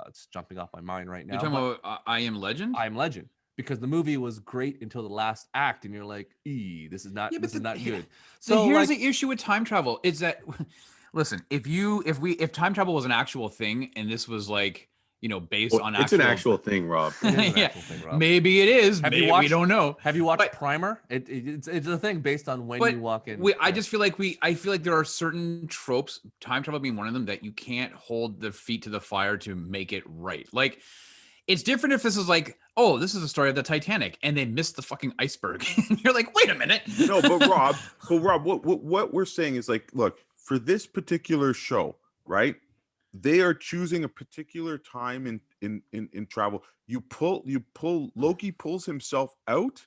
It's jumping off my mind right now. You're talking about I Am Legend? I Am Legend. Because the movie was great until the last act, and you're like, this is not good. So here's the issue with time travel is that, listen, if time travel was an actual thing, and this was like, based on it's an actual thing, Rob. Yeah, maybe it is. Maybe we don't know. Have you watched Primer? It's a thing based on when you walk in. I just feel like there are certain tropes, time travel being one of them, that you can't hold the feet to the fire to make it right. Like, it's different if this is like, oh, this is a story of the Titanic, and they missed the fucking iceberg. You're like, wait a minute. No, but Rob, what we're saying is like, look, for this particular show, right? They are choosing a particular time in travel. Loki pulls himself out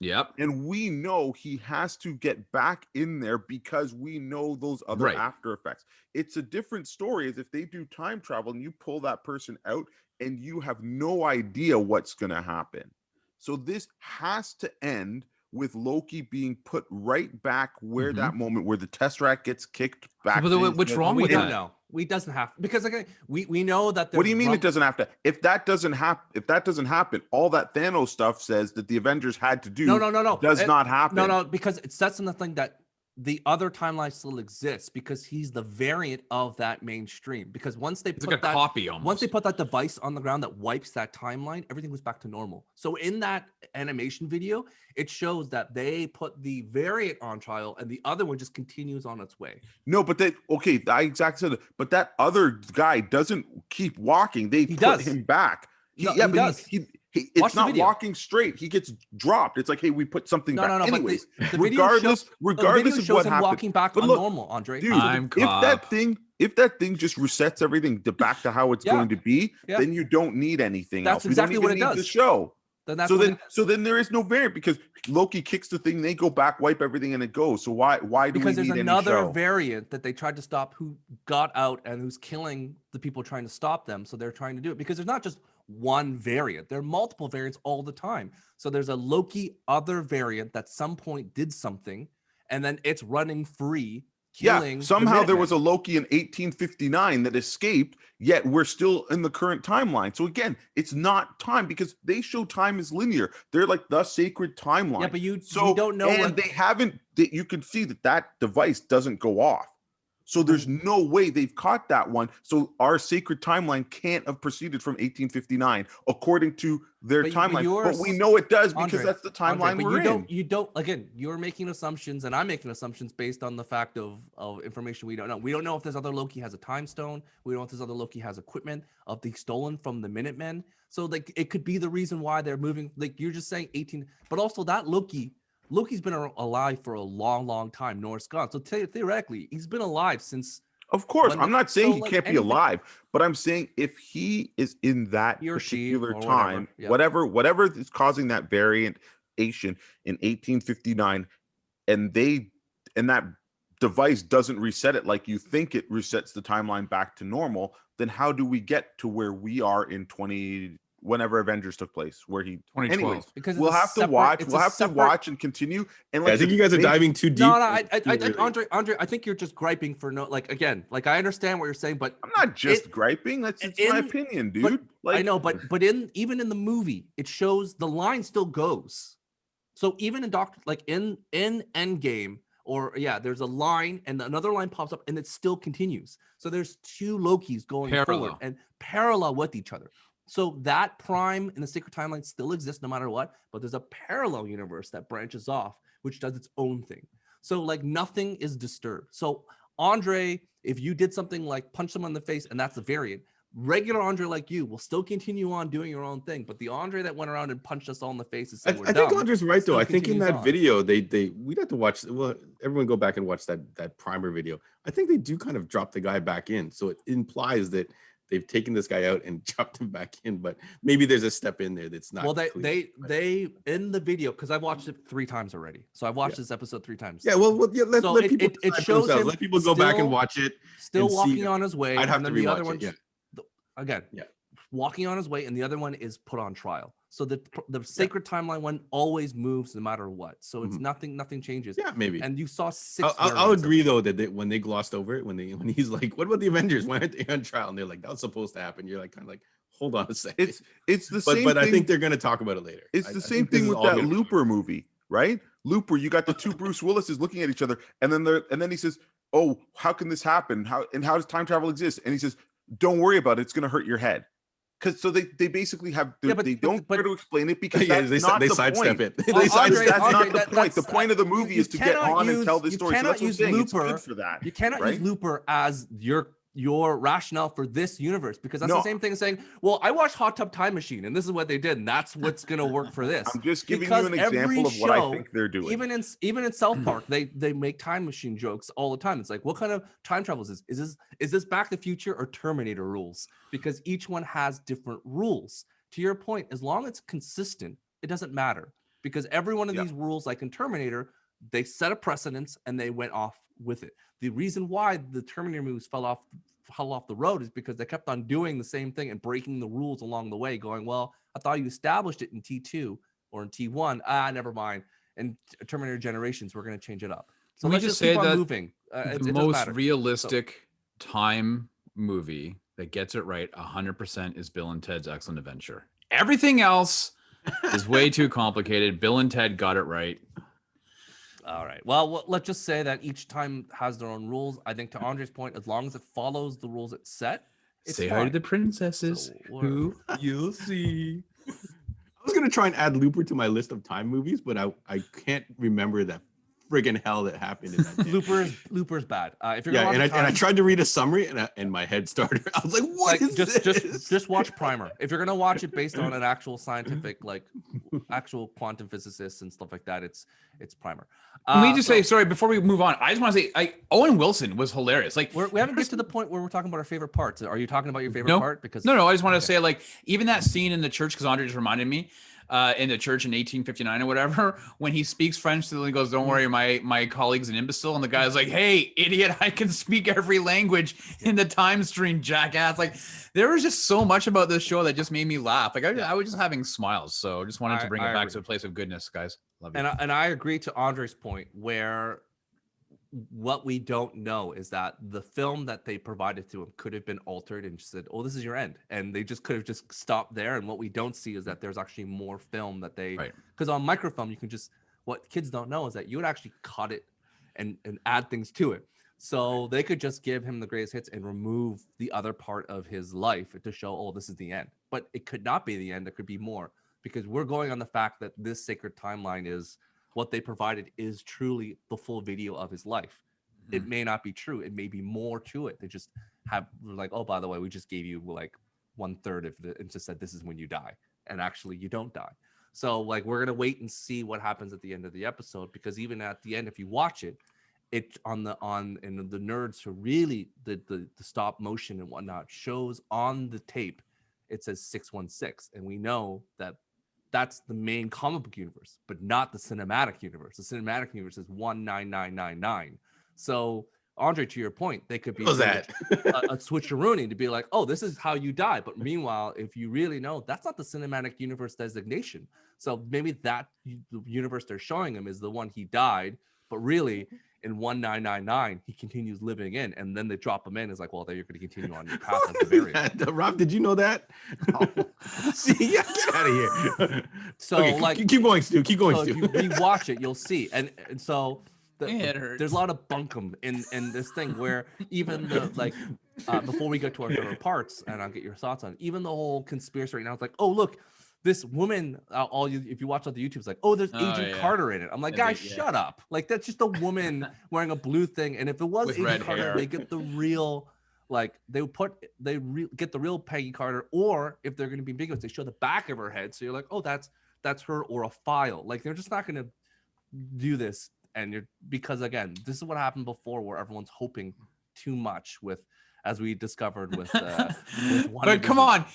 Yep. And we know he has to get back in there because we know those other Right. after effects. It's a different story as if they do time travel and you pull that person out and you have no idea what's going to happen. So this has to end with Loki being put right back where that moment where the Tesseract gets kicked back. But what's wrong We with don't that? know. We doesn't have, because again, we know that. What do you mean it doesn't have to? If that doesn't happen, all that Thanos stuff says that the Avengers had to do no. does not happen. No, because it sets in the thing that the other timeline still exists because he's the variant of that mainstream. Because once they It's put like a that copy almost. once they put that device on the ground that wipes that timeline, everything was back to normal. So in that animation video, it shows that they put the variant on trial and the other one just continues on its way. No, but I exactly said it. But that other guy doesn't keep walking. They put him back. He does. It's not walking straight. He gets dropped. It's like, hey, we put something back. Anyways, the regardless of what happened, walking back on normal, Andre. Dude, if that thing just resets everything back to how it's going to be, then you don't need anything else. That's exactly what it does. The show. So then there is no variant because Loki kicks the thing, they go back, wipe everything, and it goes. So why do we need any show? Because there's another variant that they tried to stop who got out and who's killing the people trying to stop them. So they're trying to do it because there's not just one variant. There are multiple variants all the time. So there's a Loki other variant that some point did something and then it's running free. Somehow there was a Loki in 1859 that escaped, yet we're still in the current timeline. So again, it's not time because they show time as linear. They're like the sacred timeline. Yeah, but you don't know. And they haven't. You can see that device doesn't go off. So there's no way they've caught that one. So our sacred timeline can't have proceeded from 1859 according to their timeline. But we know it does because that's the timeline we're in. You don't. Again, you're making assumptions, and I'm making assumptions based on the fact of information we don't know. We don't know if this other Loki has a time stone. We don't know if this other Loki has equipment of the stolen from the Minutemen. So like it could be the reason why they're moving. Like you're just saying 18, but also that Loki's been alive for a long, long time. North's gone. So theoretically, he's been alive since. Of course, I'm not saying he can't be alive, but I'm saying if he is in that particular time, whatever is causing that variation in 1859, and that device doesn't reset it like you think it resets the timeline back to normal, then how do we get to where we are in whenever Avengers took place, where he 2012. Anyways, because we'll have to watch and continue. And I think you guys are diving too deep. No, Andre, I think you're just griping for I understand what you're saying, but I'm not just griping. That's my opinion, dude. I know, but even in the movie, it shows the line still goes. So even in in Endgame, there's a line and another line pops up and it still continues. So there's two Lokis going forward and parallel with each other. So that Prime in the Sacred Timeline still exists no matter what, but there's a parallel universe that branches off, which does its own thing. So nothing is disturbed. So Andre, if you did something like punch someone in the face and that's a variant, regular Andre like you will still continue on doing your own thing. But the Andre that went around and punched us all in the face and said I think Andre's right though. I think in that video we'd have to watch. Well, everyone go back and watch that primer video. I think they do kind of drop the guy back in, so it implies that they've taken this guy out and dropped him back in, but maybe there's a step in there that's not. Well, they in the video, because I've watched it 3 times already, so I've watched this episode 3 times. Yeah, well, let people. It shows him. Let people go back and watch it. Still walking on his way. I'd have to rewatch it. Again, walking on his way, and the other one is put on trial. So the Sacred Timeline one always moves no matter what. So it's nothing changes. Yeah, maybe. And you saw 6. I'll agree though that when they glossed over it, when he's like, "What about the Avengers? Why aren't they on trial?" And they're like, "That was supposed to happen." You're like, kind of like, "Hold on a second." It's the same. But I think they're going to talk about it later. It's the same thing with that Looper movie, right? Looper, you got the two Bruce Willises looking at each other, and then he says, "Oh, how can this happen? How does time travel exist?" And he says, "Don't worry about it. It's going to hurt your head." So they basically have they don't try to explain it because that's not the sidestep point. it. That's not the point. The point of the movie is to get on and tell the story. So that's what I'm saying. It's good for that. You cannot use Looper as your rationale for this universe, because that's the same thing as saying, well, I watched Hot Tub Time Machine and this is what they did and that's what's going to work for this. I'm just giving you an example of what I think they're doing. Even in South Park, they make time machine jokes all the time. It's like, what kind of time travel is this? Is this Back to the Future or Terminator rules? Because each one has different rules. To your point, as long as it's consistent, it doesn't matter. because every one of these rules, like in Terminator, they set a precedence and they went off with it. The reason why the Terminator movies fell off the road is because they kept on doing the same thing and breaking the rules along the way, going, well, I thought you established it in T2 or in T1. Never mind. And Terminator Generations, we're going to change it up. So Can let's we just say keep on that moving. the most realistic time movie that gets it right 100% is Bill and Ted's Excellent Adventure. Everything else is way too complicated. Bill and Ted got it right. All right. Well, let's just say that each time has their own rules. I think to Andre's point, as long as it follows the rules it set, it's Say fine. hi to the princesses, who you'll see. I was gonna try and add Looper to my list of time movies, but I can't remember that friggin' hell that happened in that. Looper's bad. If you're and I tried to read a summary and my head started. I was like, what is this? Just watch Primer. If you're gonna watch it based on an actual scientific, like actual quantum physicists and stuff like that, it's Primer. Can we just say, sorry, before we move on, I just want to say, Owen Wilson was hilarious. Like, we haven't get to the point where we're talking about our favorite parts. Are you talking about your favorite part? Because no, I just want to say, like, even that scene in the church, because Andre just reminded me, in the church in 1859 or whatever, when he speaks French, he goes, "Don't worry, my colleague's an imbecile," and the guy's like, "Hey, idiot, I can speak every language in the time stream, jackass." Like, there was just so much about this show that just made me laugh. Like, I was just having smiles. So just wanted to bring it back to a place of goodness, guys. Love you. And I agree to Andre's point, where what we don't know is that the film that they provided to him could have been altered and just said, "Oh, this is your end," and they just could have just stopped there. And what we don't see is that there's actually more film that they, because on microfilm you can just, what kids don't know is that you would actually cut it and add things to it. So they could just give him the greatest hits and remove the other part of his life to show, oh, this is the end. But it could not be the end. There could be more, because we're going on the fact that this sacred timeline is what they provided is truly the full video of his life. Mm-hmm. It may not be true. It may be more to it. They just have like, oh, by the way, we just gave you like 1/3 of it and just said, this is when you die. And actually you don't die. So like, we're going to wait and see what happens at the end of the episode, because even at the end, if you watch it, and the nerds who really the stop motion and whatnot shows on the tape, it says 616. And we know that that's the main comic book universe, but not the cinematic universe. The cinematic universe is 19999. So, Andre, to your point, they could be a switcheroonie to be like, oh, this is how you die. But meanwhile, if you really know, that's not the cinematic universe designation. So maybe that universe they're showing him is the one he died, but really in 1999 he continues living in, and then they drop him in. It's like, well, then you're going to continue on your path as the variant. Rob, did you know that? Oh. See, get out of here. So okay, like, keep going, Stu. Keep going, so Stu. If you rewatch it, you'll see, and so. It hurts. There's a lot of bunkum in this thing where even the like before we get to our favorite parts, and I'll get your thoughts on it, even the whole conspiracy right now. It's like, oh, look, this woman, if you watch on the YouTube, it's like, oh, there's Agent Carter in it. I'm like, guys, shut up. Like, that's just a woman wearing a blue thing. And if it was Agent Carter, they get the real, like, get the real Peggy Carter, or if they're going to be ambiguous, they show the back of her head. So you're like, oh, that's her, or a file. Like, they're just not going to do this. And because again, this is what happened before, where everyone's hoping too much with, as we discovered with but come on,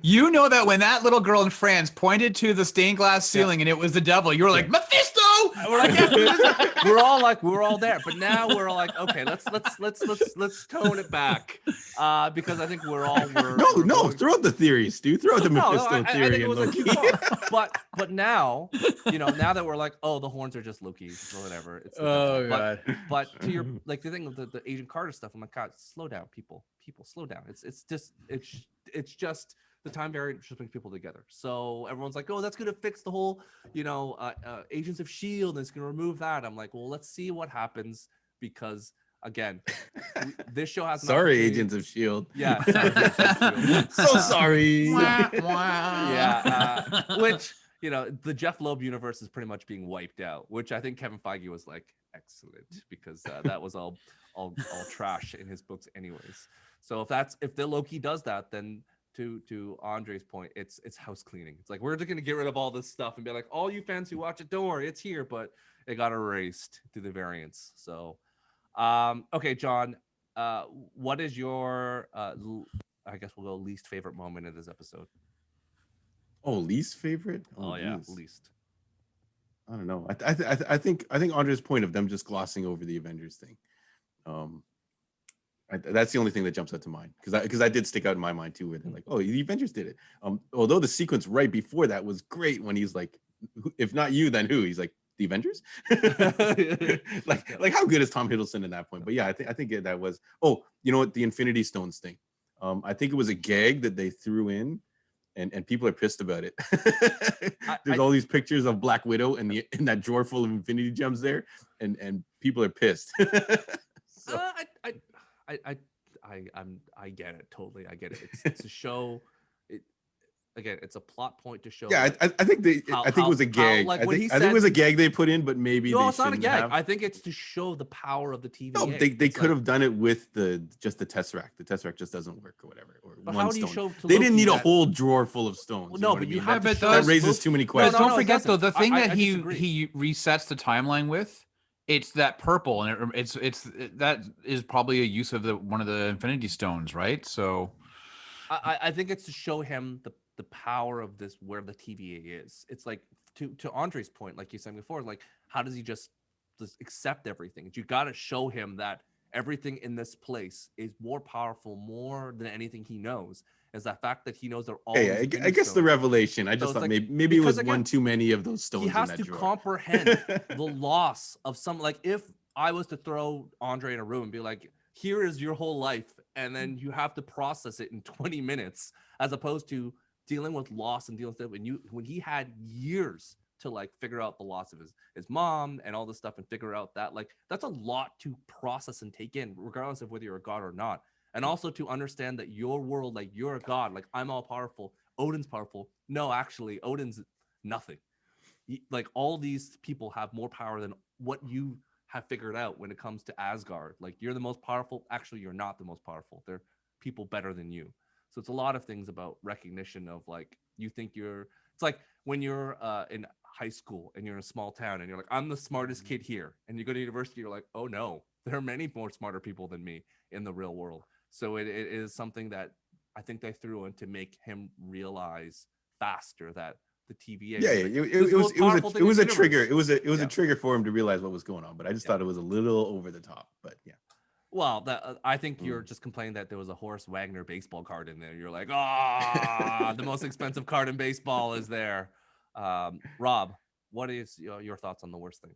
you know that when that little girl in France pointed to the stained glass ceiling and it was the devil, you were like, Mephisto. We're like, yeah, we're all there. But now we're all like, okay, let's tone it back, because I think we're throw out the theories, Stu. Throw out the Mephisto theory. But now, now that we're like, oh, the horns are just Loki or whatever. It's God. But to your, like, the thing of the Agent Carter stuff, I'm like, God, slow down, people, slow down. It's just the time variant just brings people together. So everyone's like, oh, that's going to fix the whole, Agents of S.H.I.E.L.D. and it's going to remove that. I'm like, well, let's see what happens, because again, this show has Agents of S.H.I.E.L.D. Yeah. Sorry, so sorry. Yeah. Which, the Jeff Loeb universe is pretty much being wiped out, which I think Kevin Feige was like, excellent, because that was all trash in his books anyways. So if the Loki does that, then to Andre's point, it's house cleaning. It's like, we're just gonna get rid of all this stuff and be like, all you fans who watch it, don't worry, it's here, but it got erased through the variants. So okay, John, what is your I guess we'll go least favorite moment of this episode? Oh, least favorite? Oh yeah, least. I don't know. I think Andre's point of them just glossing over the Avengers thing. That's the only thing that jumps out to mind because I did stick out in my mind too, where they're like, oh, the Avengers did it. Although the sequence right before that was great when he's like, if not you, then who? He's like, the Avengers. like how good is Tom Hiddleston in that point? But yeah, I think that was. Oh, you know what? The Infinity Stones thing. I think it was a gag that they threw in. And people are pissed about it. There's all these pictures of Black Widow and in that drawer full of Infinity Gems there, and people are pissed. So. I get it totally. I get it. It's a show. Again, it's a plot point to show. Yeah, I think it was a gag. I think it was a gag they put in, but maybe no, it's not a gag. I think it's to show the power of the TVA. No, they could have done it with just the Tesseract. The Tesseract just doesn't work or whatever. Or but one how do you stone. show? They didn't need a whole drawer full of stones. Well, no, but you have that raises too many questions. Don't forget though, the thing that he resets the timeline with. It's that purple, and that is probably a use of one of the Infinity Stones, right? So, I think it's to show him the power of this, where the TVA is. It's like to Andre's point, like you said before, like how does he just accept everything? You got to show him that everything in this place is more powerful, more than anything he knows. Is that fact that he knows they're all. I guess stones. The revelation. I just thought like, maybe it was one too many of those stones. He has in that to drawer. comprehend the loss of some. Like if I was to throw Andre in a room and be like, "Here is your whole life," and then you have to process it in 20 minutes, as opposed to dealing with loss and dealing with it when he had years to like figure out the loss of his mom and all this stuff and figure out that like that's a lot to process and take in, regardless of whether you're a god or not. And also to understand that your world, like you're a god, like I'm all powerful, Odin's powerful. No, actually, Odin's nothing. Like all these people have more power than what you have figured out when it comes to Asgard. Like you're the most powerful. Actually, you're not the most powerful. There are people better than you. So it's a lot of things about recognition of like, you think it's like when you're in high school and you're in a small town and you're like, I'm the smartest kid here. And you go to university, you're like, oh no, there are many more smarter people than me in the real world. So it is something that I think they threw in to make him realize faster that the TVA. Yeah, it was a trigger. It was a trigger for him to realize what was going on. But I just thought it was a little over the top. But yeah. Well, I think you're just complaining that there was a Horace Wagner baseball card in there. You're like, the most expensive card in baseball is there. Rob, what is your thoughts on the worst thing?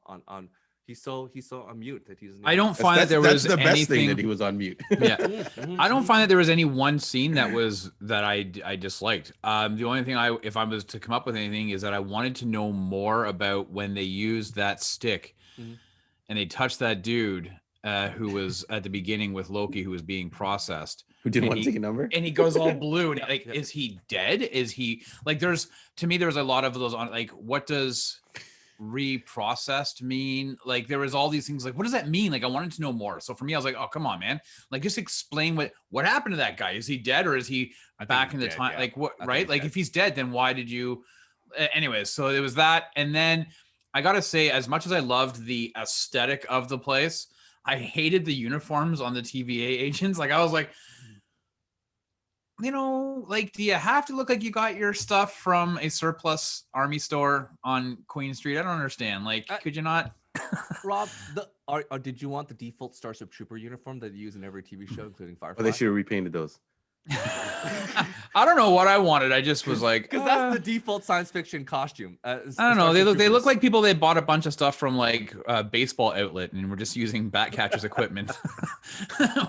On he's so on mute that he's. I don't find that there was the best anything thing that he was on mute. Yeah, I don't find that there was any one scene that I disliked. The only thing if I was to come up with anything, is that I wanted to know more about when they used that stick. Mm-hmm. And they touched that dude who was at the beginning with Loki, who was being processed. Who didn't want to take a number? And he goes all blue. And like, is he dead? Is he like? There's a lot of those on. Like, what does reprocessed mean? Like, there was all these things. Like, what does that mean? Like, I wanted to know more. So for me, I was like, oh, come on, man. Like, just explain what happened to that guy. Is he dead or is he back in the time? Yeah. Like, what? Right? Like, if he's dead, then why did you? Anyways, so it was that, and then. I gotta say, as much as I loved the aesthetic of the place, I hated the uniforms on the TVA agents. Like I was like, like, do you have to look like you got your stuff from a surplus army store on Queen Street? I don't understand. Like, could you not? Rob, did you want the default Starship Trooper uniform that you use in every TV show, including Firefly? Oh, they should have repainted those. I don't know what I wanted. I just was like, because that's the default science fiction costume. I don't know. They look like people. They bought a bunch of stuff from like a baseball outlet, and we're just using Batcatcher's equipment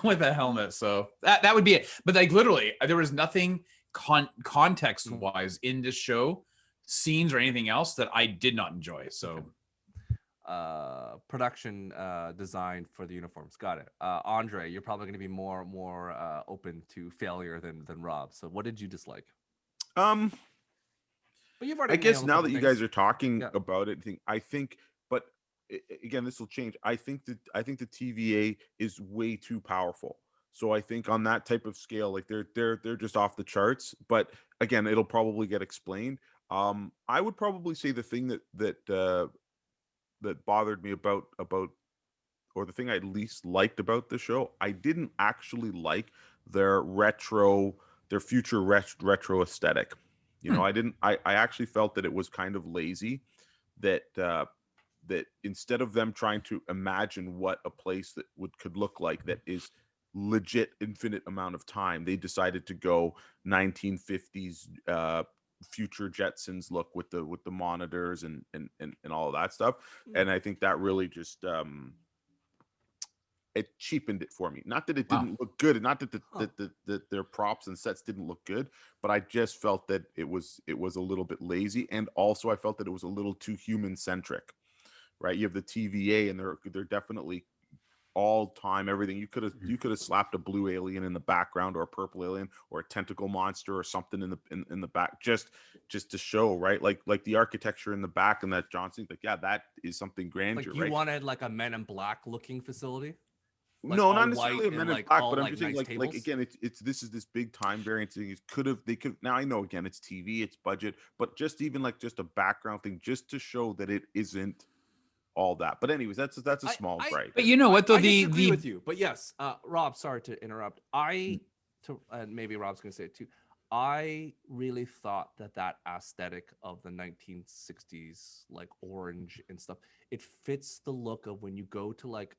with a helmet. So that would be it. But like literally, there was nothing context wise in this show, scenes or anything else that I did not enjoy. So. Production design for the uniforms. Got it. Andre, you're probably going to be more open to failure than Rob. So what did you dislike? But you've already. I guess now that you guys are talking about it, I think. But again, this will change. I think the TVA is way too powerful. So I think on that type of scale, like they're just off the charts. But again, it'll probably get explained. I would probably say the thing that bothered me about or the thing I least liked about the show, I didn't actually like their future retro aesthetic. You know, I actually felt that it was kind of lazy, that that instead of them trying to imagine what a place that could look like that is legit infinite amount of time, they decided to go 1950s future Jetsons look with the monitors and all of that stuff. And I think that really just it cheapened it for me. Not that it didn't look good, and not that that their props and sets didn't look good, but I just felt that it was a little bit lazy, and also I felt that it was a little too human centric. Right? You have the TVA, and they're definitely all time everything. You could have slapped a blue alien in the background, or a purple alien, or a tentacle monster, or something in the back, just to show, right? Like the architecture in the back, and that Johnson, like, yeah, that is something grandeur. Like you right? wanted like a Men in Black looking facility. Like no, not necessarily a Men in like Black, all, but I'm like, just saying, nice like again, it's this is this big time variance thing. They could now, I know, again, it's TV, it's budget, but just even like just a background thing, just to show that it isn't all that. But anyways, that's a small gripe. But you know what, though, I disagree with you. But yes, Rob, sorry to interrupt. And maybe Rob's gonna say it too. I really thought that aesthetic of the 1960s, like orange and stuff, it fits the look of when you go to like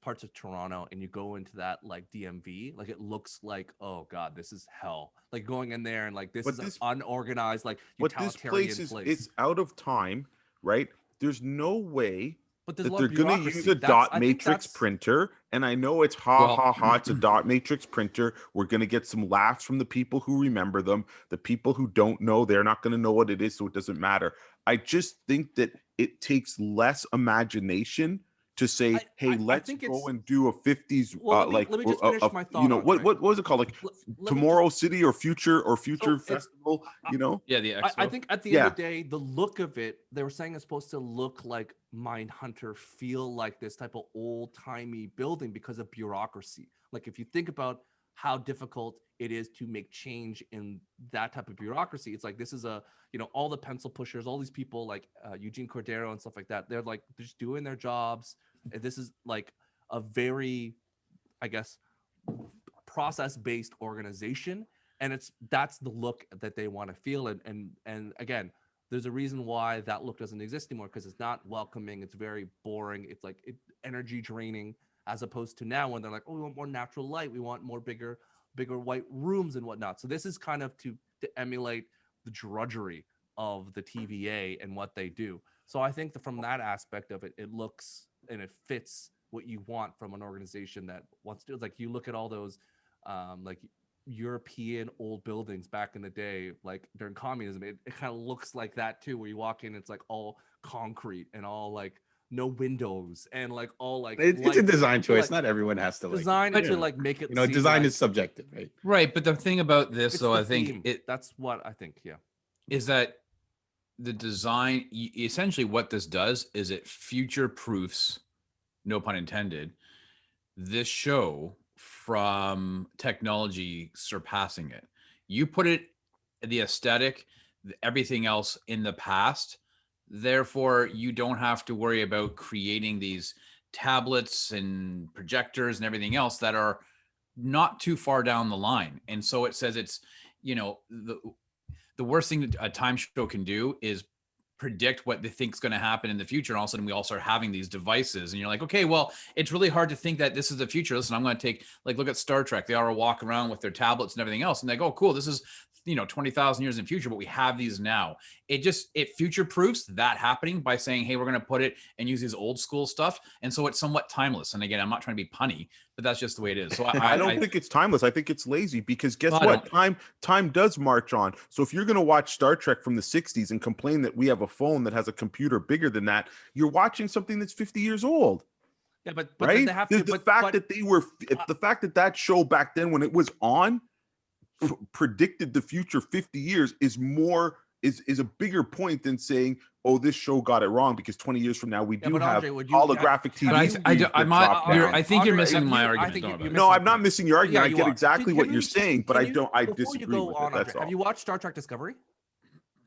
parts of Toronto and you go into that like DMV, like it looks like, oh god, this is hell. Like going in there and like this is an unorganized, like utilitarian this place place. It's out of time, right? There's no way but there's that a lot they're of going to bureaucracy. use a dot matrix printer. And I know it's it's a dot matrix printer. We're going to get some laughs from the people who remember them. The people who don't know, they're not going to know what it is, so it doesn't matter. I just think that it takes less imagination to say, hey, let's go and do a 50s let me just finish my thought. You know, what was it called, like Tomorrow City or Future Festival, you know? Yeah, the Expo. I think at the end of the day, the look of it, they were saying it's supposed to look like Mindhunter, feel like this type of old-timey building because of bureaucracy. Like if you think about how difficult it is to make change in that type of bureaucracy, it's like this is all the pencil pushers, all these people like Eugene Cordero and stuff like that, they're just doing their jobs. And this is like a very, I guess, process-based organization, and that's the look that they want to feel. And again, there's a reason why that look doesn't exist anymore, because it's not welcoming, it's very boring, it's like energy draining, as opposed to now when they're like, oh, we want more natural light, we want more bigger white rooms and whatnot. So this is kind of to emulate the drudgery of the TVA and what they do. So I think that from that aspect of it, it looks and it fits what you want from an organization that wants to. It's like you look at all those like European old buildings back in the day, like during communism, it kind of looks like that too, where you walk in, it's like all concrete and all like no windows and like all like it's a design choice. Not everyone has to design it to like make it. Design is subjective, right? Right, but the thing about this, though, I think that's what I think. Yeah, is that the design, essentially what this does is it future proofs, no pun intended, this show from technology surpassing it. You put it, the aesthetic, everything else in the past, therefore you don't have to worry about creating these tablets and projectors and everything else that are not too far down the line. And so it says it's, the worst thing that a time show can do is predict what they think is going to happen in the future. And all of a sudden we all start having these devices and you're like, okay, well, it's really hard to think that this is the future. Listen, I'm going to take, like, look at Star Trek. They all walk around with their tablets and everything else. And they go, oh, cool. This is, 20,000 years in the future, but we have these now. It future proofs that happening by saying, hey, we're going to put it and use these old school stuff. And so it's somewhat timeless. And again, I'm not trying to be punny, but that's just the way it is. So I don't think it's timeless. I think it's lazy, because guess what? Time does march on. So if you're going to watch Star Trek from the 60s and complain that we have a phone that has a computer bigger than that, you're watching something that's 50 years old. Yeah, but right? They have to, the fact that that show back then when it was on predicted the future 50 years is a bigger point than saying, oh, this show got it wrong, because 20 years from now we do have holographic TV. I think you're missing my argument. No, I'm not missing your argument. I get exactly what you're saying, but I disagree with it. That's all. Have you watched Star Trek Discovery?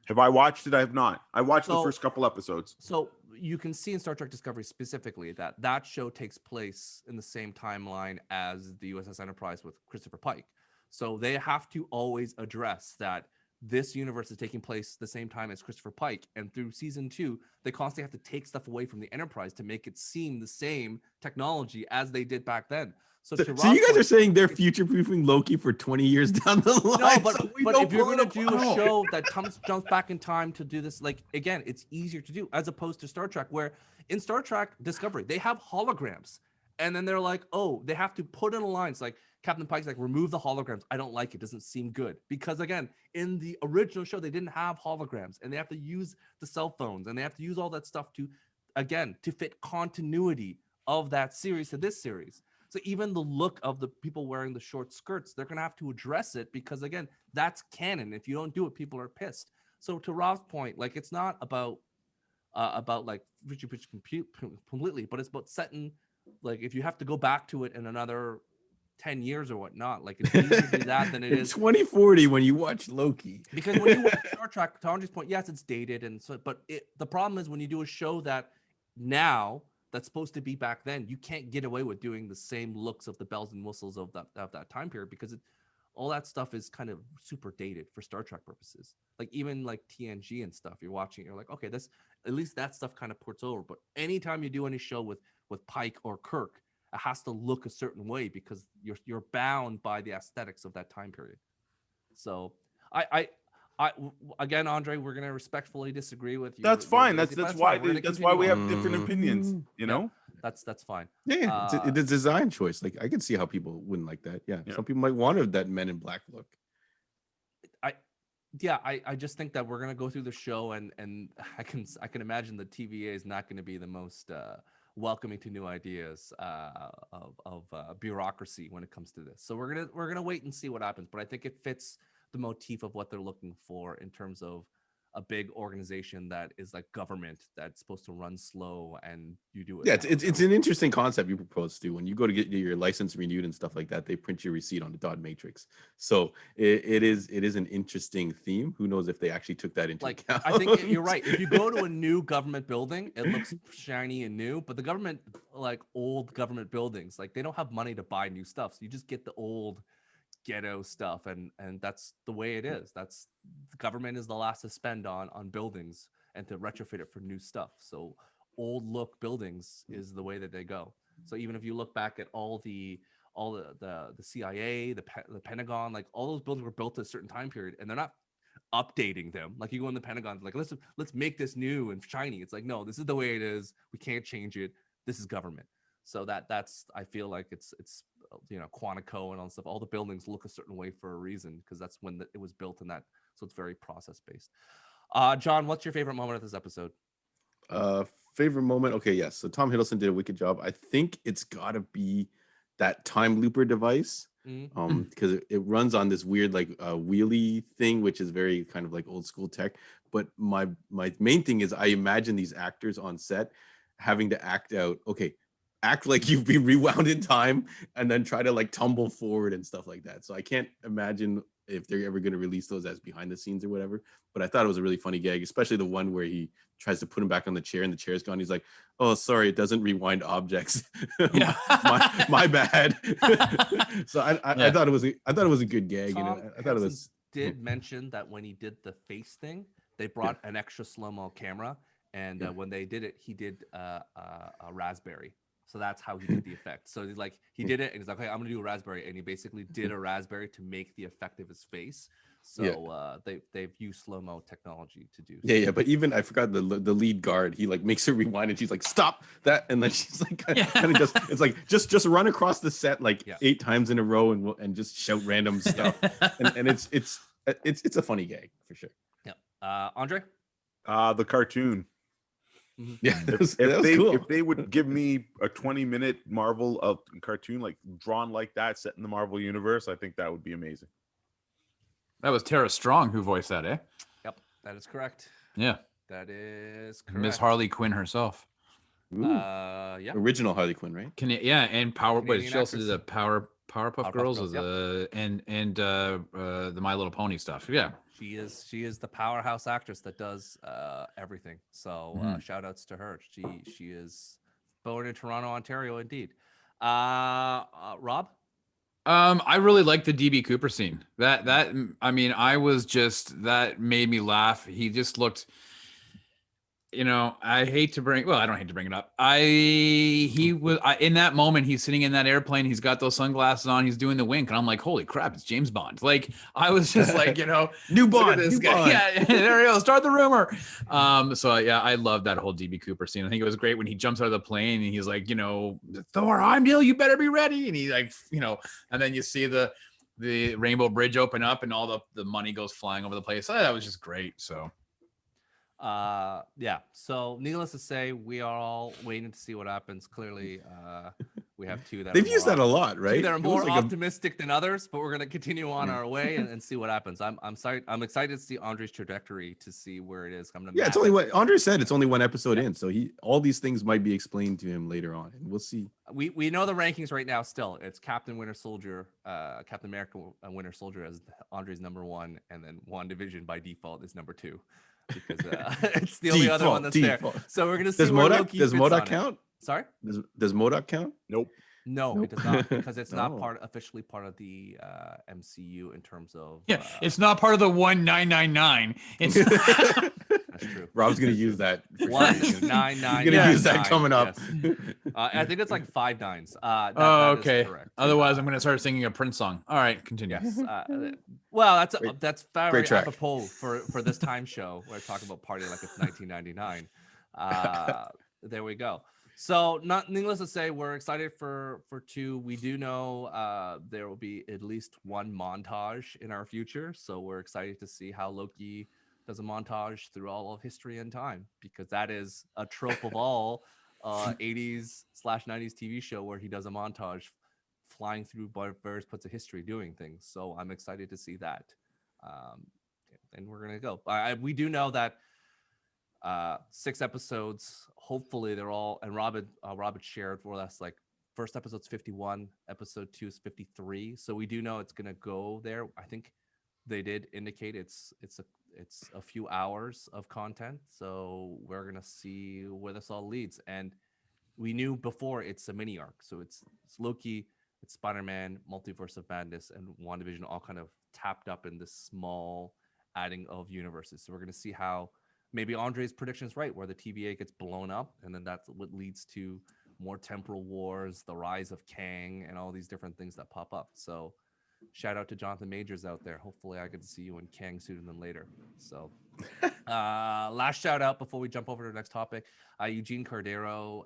Have I watched it? I have not. I watched the first couple episodes. So you can see in Star Trek Discovery specifically that show takes place in the same timeline as the USS Enterprise with Christopher Pike. So they have to always address that this universe is taking place the same time as Christopher Pike, and through season 2 they constantly have to take stuff away from the Enterprise to make it seem the same technology as they did back then. So you guys are saying they're future-proofing Loki for 20 years down the line? No, but, so but if you're going to do a show that jumps back in time to do this, like, again, it's easier to do as opposed to Star Trek, where in Star Trek Discovery, they have holograms. And then they're like, oh, they have to put in a line. It's like Captain Pike's like, remove the holograms. I don't like it. Doesn't seem good. Because again, in the original show, they didn't have holograms, and they have to use the cell phones, and they have to use all that stuff to fit continuity of that series to this series. So even the look of the people wearing the short skirts, they're going to have to address it because, again, that's canon. If you don't do it, people are pissed. So to Rob's point, like, it's not about like future compute completely, but it's about setting, like, if you have to go back to it in another 10 years or whatnot, like, it's easier to do that than it is 2040 when you watch Loki. Because when you watch Star Trek, to Andre's point, yes, it's dated, and so, but the problem is when you do a show that now that's supposed to be back then, you can't get away with doing the same looks of the bells and whistles of that time period, because all that stuff is kind of super dated for Star Trek purposes. Like, even like TNG and stuff, you're watching, you're like, okay, this, at least that stuff kind of ports over. But anytime you do any show with Pike or Kirk, it has to look a certain way because you're bound by the aesthetics of that time period. So I again, Andre, we're gonna respectfully disagree with you. That's fine. That's why we have on. different opinions. You know, that's fine. Yeah, it's a design choice. Like, I could see how people wouldn't like that. Yeah, some people might want that Men in Black look. I just think that we're gonna go through the show, and I can imagine the TVA is not going to be the most welcoming to new ideas of bureaucracy when it comes to this. So we're gonna wait and see what happens. But I think it fits the motif of what they're looking for in terms of a big organization that is like government that's supposed to run slow, and you do it. Yeah, it's an interesting concept you propose to. When you go to get your license renewed and stuff like that, they print your receipt on the dot matrix. So it is an interesting theme. Who knows if they actually took that into account? I think you're right. If you go to a new government building, it looks shiny and new, but the government, like old government buildings, like they don't have money to buy new stuff, so you just get the old ghetto stuff, and that's the way it is. That's, the government is the last to spend on buildings and to retrofit it for new stuff. So old look buildings is the way that they go. So even if you look back at all the CIA, the Pentagon, like all those buildings were built at a certain time period, and they're not updating them. Like, you go in the Pentagon, like, let's make this new and shiny. It's like, no, this is the way it is. We can't change it. This is government. So that's, I feel like it's Quantico and all stuff, all the buildings look a certain way for a reason, because that's when it was built in that. So it's very process based. John, what's your favorite moment of this episode? Favorite moment? Okay, yes. So Tom Hiddleston did a wicked job. I think it's gotta be that time looper device. Because it runs on this weird like wheelie thing, which is very kind of like old school tech. But my main thing is, I imagine these actors on set having to act like you've been rewound in time, and then try to like tumble forward and stuff like that. So I can't imagine if they're ever going to release those as behind the scenes or whatever. But I thought it was a really funny gag, especially the one where he tries to put him back on the chair and the chair's gone. He's like, "Oh, sorry, it doesn't rewind objects. Yeah, my bad." So I thought it was a good gag. Tom I thought it was. Did mention that when he did the face thing, they brought an extra slow-mo camera, and when they did it, he did a raspberry. So that's how he did the effect. So he's like, he did it, and he's like, "Hey, I'm gonna do a raspberry," and he basically did a raspberry to make the effect of his face. So they've used slow-mo technology to do. Yeah. But even I forgot the lead guard. He like makes her rewind, and she's like, "Stop that!" And then she's like, kind of just, it's like just run across the set like 8 times in a row and just shout random stuff. and it's a funny gag for sure. Yeah. Andre? The cartoon. Yeah, if they would give me a 20-minute Marvel cartoon like drawn like that, set in the Marvel universe, I think that would be amazing. That was Tara Strong who voiced that, eh? Yep, that is correct. Yeah, that is correct. Miss Harley Quinn herself. Yeah, original Harley Quinn, right? And Power. But she also actress. did the Powerpuff Girls, or the My Little Pony stuff. Yeah, she is the powerhouse actress that does everything. So shout outs to her. She is born in Toronto, Ontario, indeed. Rob? I really like the DB Cooper scene. That I mean, that made me laugh. He just looked, I don't hate to bring it up. In that moment, he's sitting in that airplane, he's got those sunglasses on, he's doing the wink, and I'm like, holy crap, it's James Bond. Like, I was just like, New Bond, this new guy. Bond. Yeah, there we go, start the rumor. So yeah, I love that whole DB Cooper scene. I think it was great when he jumps out of the plane and he's like, Thor Heimdall, you better be ready. And he like, and then you see the Rainbow Bridge open up and all the money goes flying over the place. That was just great. So yeah, so needless to say, we are all waiting to see what happens. Clearly we have two that They've used that a lot, right? Two that are It more was like optimistic than others, but we're going to continue on our way and see what happens. I'm excited to see Andre's trajectory, to see where it is coming. Yeah, it's only what Andre said. It's only one episode in, so all these things might be explained to him later on, and we'll see. We know the rankings right now. Still, it's Captain Winter Soldier, Captain America Winter Soldier as Andre's number 1, and then WandaVision by default is number 2. Because it's the only other one that's there. So we're gonna see. Does MODOK count? Sorry? Does MODOK count? Nope. No, it does not, because it's not officially part of the MCU in terms of. Yeah, it's not part of the 1999. That's true. Rob's gonna use that. 1999. He's gonna use that coming up. Yes. I think it's like 5 nines. Okay. Otherwise, I'm gonna start singing a Prince song. All right, continue. Yes. Well, that's very track. apropos for this time show where I talk about party like it's 1999. There we go. So, needless to say, we're excited for 2. We do know there will be at least one montage in our future. So we're excited to see how Loki does a montage through all of history and time, because that is a trope of all 80s/90s TV show where he does a montage flying through various parts of history doing things. So I'm excited to see that. And we're going to go. We do know that 6 episodes, hopefully they're all, and Robin shared for us, like, first episode's 51, episode 2 is 53. So we do know it's going to go there. I think they did indicate it's a few hours of content. So we're going to see where this all leads. And we knew before it's a mini arc. So it's Loki, it's Spider-Man, Multiverse of Madness, and WandaVision all kind of tapped up in this small adding of universes. So we're going to see how maybe Andre's prediction is right, where the TVA gets blown up, and then that's what leads to more temporal wars, the rise of Kang, and all these different things that pop up. So shout out to Jonathan Majors out there. Hopefully I get to see you in Kang sooner than later. So last shout out before we jump over to the next topic. Eugene Cordero,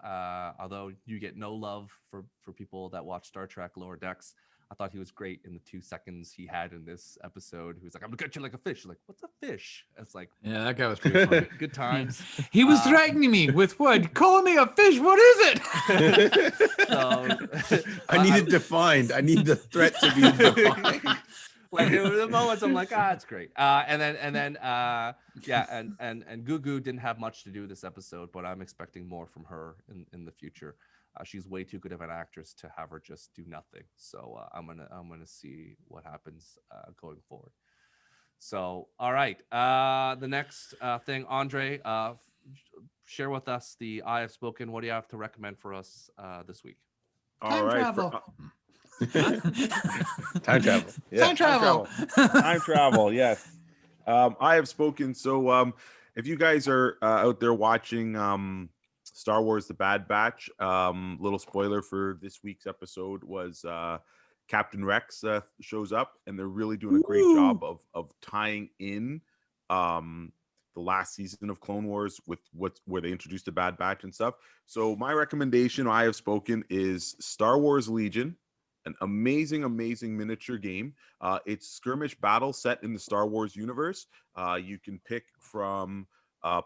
although you get no love for people that watch Star Trek Lower Decks, I thought he was great in the 2 seconds he had in this episode. He was like, I'm gonna get you like a fish. Like, what's a fish? It's like, yeah, that guy was pretty funny. Good times. He was threatening me with what? Calling me a fish. What is it? So, I need it defined. I need the threat to be defined. Like, in the moments I'm like, it's great. And then Gugu didn't have much to do this episode, but I'm expecting more from her in the future. She's way too good of an actress to have her just do nothing. So I'm gonna see what happens going forward. So all right, the next thing, Andre, share with us the I Have Spoken. What do you have to recommend for us this week? All right. Time travel. Yeah. Time travel. Time travel. Yes. I have spoken. So if you guys are out there watching Star Wars The Bad Batch, little spoiler for this week's episode was Captain Rex shows up, and they're really doing a great job of tying in the last season of Clone Wars with where they introduced the Bad Batch and stuff. So my recommendation, I have spoken, is Star Wars Legion. An amazing miniature game. It's skirmish battle set in the Star Wars universe. You can pick from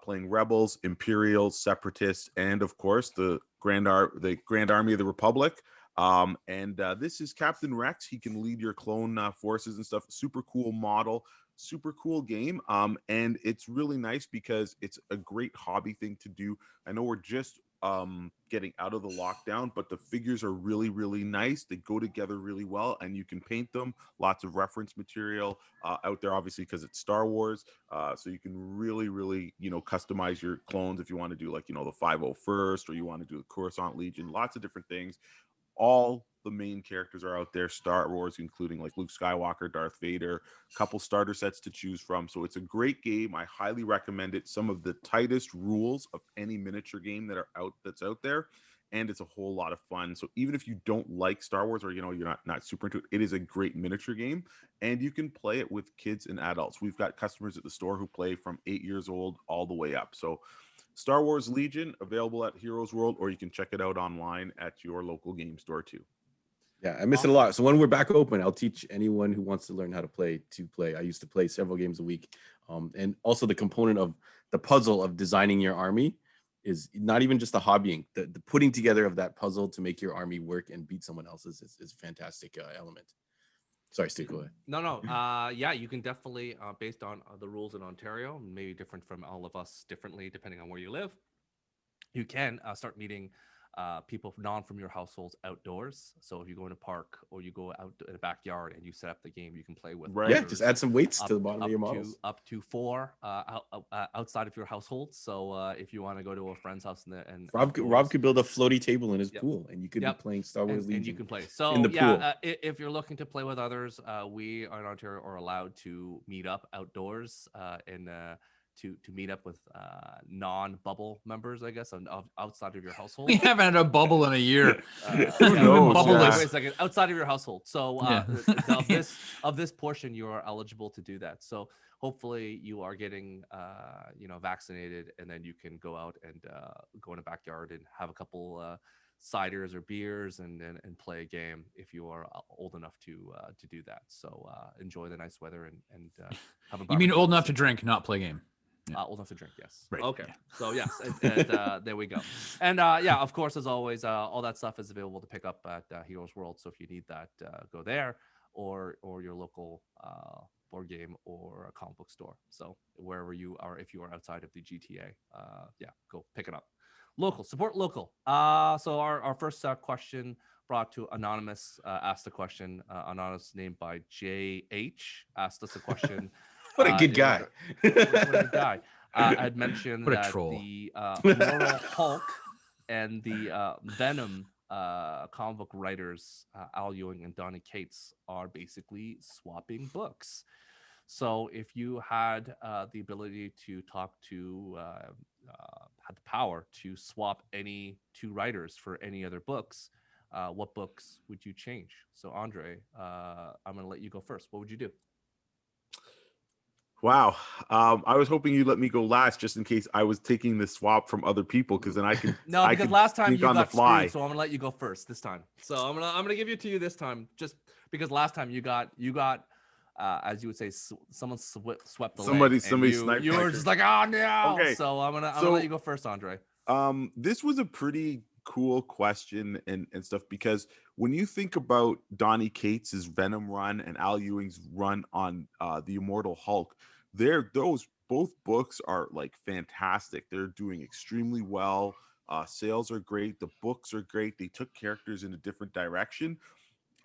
playing Rebels, Imperials, Separatists, and of course the Grand Army of the Republic. And this is Captain Rex. He can lead your clone forces and stuff. Super cool model, super cool game. And it's really nice because it's a great hobby thing to do. I know we're just getting out of the lockdown, but the figures are really nice. They go together really well, and you can paint them. Lots of reference material out there, obviously, because it's Star Wars. So you can really customize your clones if you want to do, like, the 501st, or you want to do the Coruscant Legion. Lots of different things, all the main characters are out there. Star Wars, including like Luke Skywalker, Darth Vader, a couple starter sets to choose from. So it's a great game. I highly recommend it. Some of the tightest rules of any miniature game that's out there. And it's a whole lot of fun. So even if you don't like Star Wars, or you're not super into it, it is a great miniature game, and you can play it with kids and adults. We've got customers at the store who play from 8 years old all the way up. So Star Wars Legion, available at Heroes World, or you can check it out online at your local game store too. Yeah, I miss it a lot. So when we're back open, I'll teach anyone who wants to learn how to play. I used to play several games a week. And also the component of the puzzle of designing your army is not even just the hobbying. The putting together of that puzzle to make your army work and beat someone else's is a fantastic element. Sorry, Stu, go ahead. No. Yeah, you can definitely, based on the rules in Ontario, maybe different from all of us differently, depending on where you live, you can start meeting people from your households outdoors. So if you go in a park or you go out in a backyard and you set up the game, you can play with. Right. Yeah, just add some weights to the bottom of your models. Up to 4 outside of your household. So if you want to go to a friend's house and Rob could build a floaty table in his pool, and you could be playing Star Wars Legion. And you can play. So in the pool. If you're looking to play with others, we in Ontario are allowed to meet up outdoors and to meet up with non-bubble members, I guess, outside of your household. We haven't had a bubble in a year. Who knows? Wait a second, outside of your household. So of this portion, you are eligible to do that. So hopefully you are getting vaccinated, and then you can go out and go in a backyard and have a couple ciders or beers and play a game if you are old enough to do that. So enjoy the nice weather and have a. You mean old enough to drink, not play game? Yeah. Old enough to drink, yes. Right. Okay. So yes, and there we go. And of course, as always, all that stuff is available to pick up at Heroes World. So if you need that, go there or your local board game or a comic book store. So wherever you are, if you are outside of the GTA, go pick it up. Local, support local. So our first question brought to Anonymous asked a question. Anonymous, named by JH, asked us a question. What a good guy. What a good guy. I'd mentioned that the Immortal Hulk and the Venom comic book writers, Al Ewing and Donny Cates, are basically swapping books. So if you had the ability to talk to, had the power to swap any 2 writers for any other books, what books would you change? So Andre, I'm going to let you go first. What would you do? Wow. I was hoping you'd let me go last, just in case I was taking the swap from other people, because then I could. No, because last time you got fly. screwed, so I'm gonna let you go first this time. So I'm gonna give it to you this time, just because last time you got as you would say, someone swept the somebody leg, sniped. You were just like, oh no. Okay. So I'm gonna let you go first, Andre. This was a pretty cool question and stuff, because when you think about Donny Cates' Venom run and Al Ewing's run on the Immortal Hulk, both books are like fantastic. They're doing extremely well. Sales are great. The books are great. They took characters in a different direction,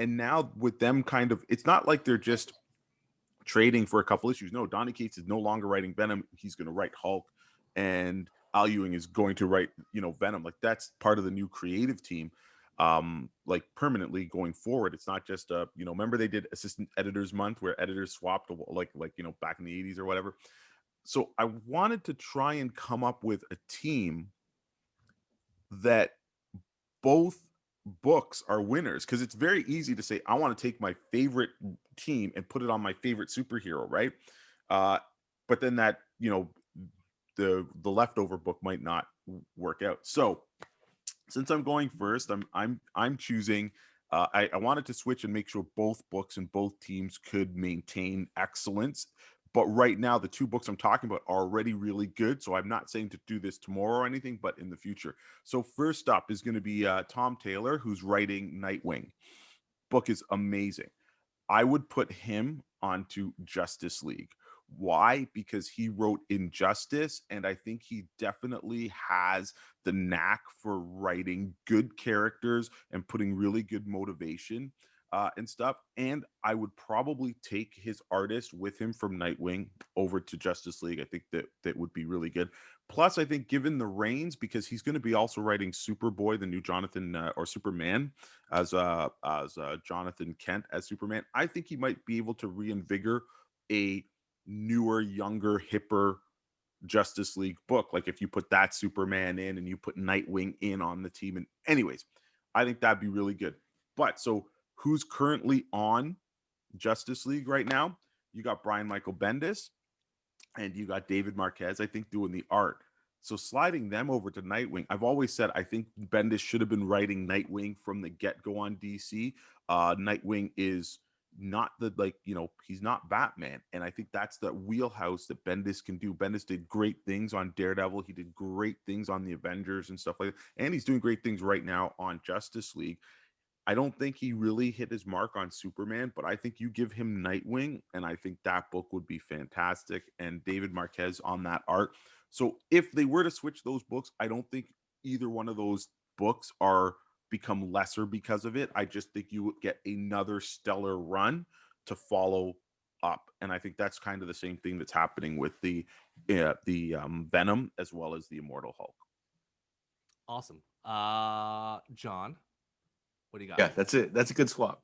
and now with them it's not like they're just trading for a couple issues. No, Donny Cates is no longer writing Venom. He's going to write Hulk, and Al Ewing is going to write, Venom. Like, that's part of the new creative team, like permanently going forward. It's not just remember they did Assistant Editors Month where editors swapped, like back in the 80s or whatever. So I wanted to try and come up with a team that both books are winners, because it's very easy to say I want to take my favorite team and put it on my favorite superhero, right? But then that the leftover book might not work out. So since I'm going first, I'm choosing. I wanted to switch and make sure both books and both teams could maintain excellence. But right now, the 2 books I'm talking about are already really good. So I'm not saying to do this tomorrow or anything, but in the future. So first up is going to be Tom Taylor, who's writing Nightwing. Book is amazing. I would put him onto Justice League. Why? Because he wrote Injustice, and I think he definitely has the knack for writing good characters and putting really good motivation. and stuff. And I would probably take his artist with him from Nightwing over to Justice League. I think that would be really good. Plus, I think given the reins, because he's going to be also writing Superboy, the new Jonathan or Superman, as Jonathan Kent as Superman, I think he might be able to reinvigorate a newer, younger, hipper Justice League book. Like if you put that Superman in and you put Nightwing in on the team. And anyways, I think that'd be really good. But so who's currently on Justice League right now? You got Brian Michael Bendis and you got David Marquez, I think, doing the art. So sliding them over to Nightwing, I've always said I think Bendis should have been writing Nightwing from the get-go on DC. Nightwing is not he's not Batman, and I think that's the wheelhouse that Bendis can do. Bendis did great things on Daredevil. He did great things on the Avengers and stuff like that, and he's doing great things right now on Justice League. I don't think he really hit his mark on Superman, but I think you give him Nightwing, and I think that book would be fantastic. And David Marquez on that art. So if they were to switch those books, I don't think either one of those books are become lesser because of it. I just think you would get another stellar run to follow up. And I think that's kind of the same thing that's happening with the Venom as well as the Immortal Hulk. Awesome. John, what do you got? Yeah, that's it. That's a good swap.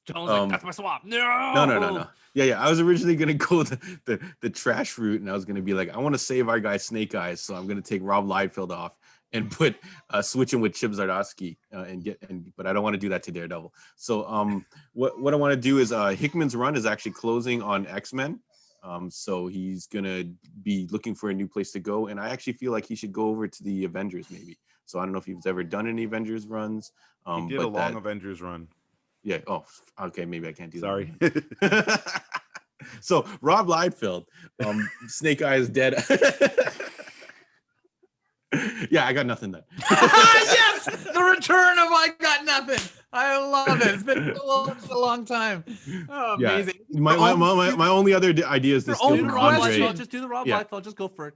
John was like, that's my swap. No. Yeah. I was originally gonna go the trash route, and I was gonna be like, I want to save our guy Snake Eyes, so I'm gonna take Rob Liefeld off and put switch him with Chip Zdarsky but I don't want to do that to Daredevil. So what I want to do is Hickman's run is actually closing on X-Men. So he's gonna be looking for a new place to go, and I actually feel like he should go over to the Avengers maybe. So I don't know if he's ever done any Avengers runs. He did a long Avengers run. Yeah. Oh, okay. Maybe I can't do that. Sorry. So Rob Liefeld, Snake Eyes dead. Yeah, I got nothing then. Yes, the return of I got nothing. I love it. It's been a long time. Oh, amazing. Yeah. My only other idea is to steal from Andre. Just do the Rob Liefeld. Just go for it.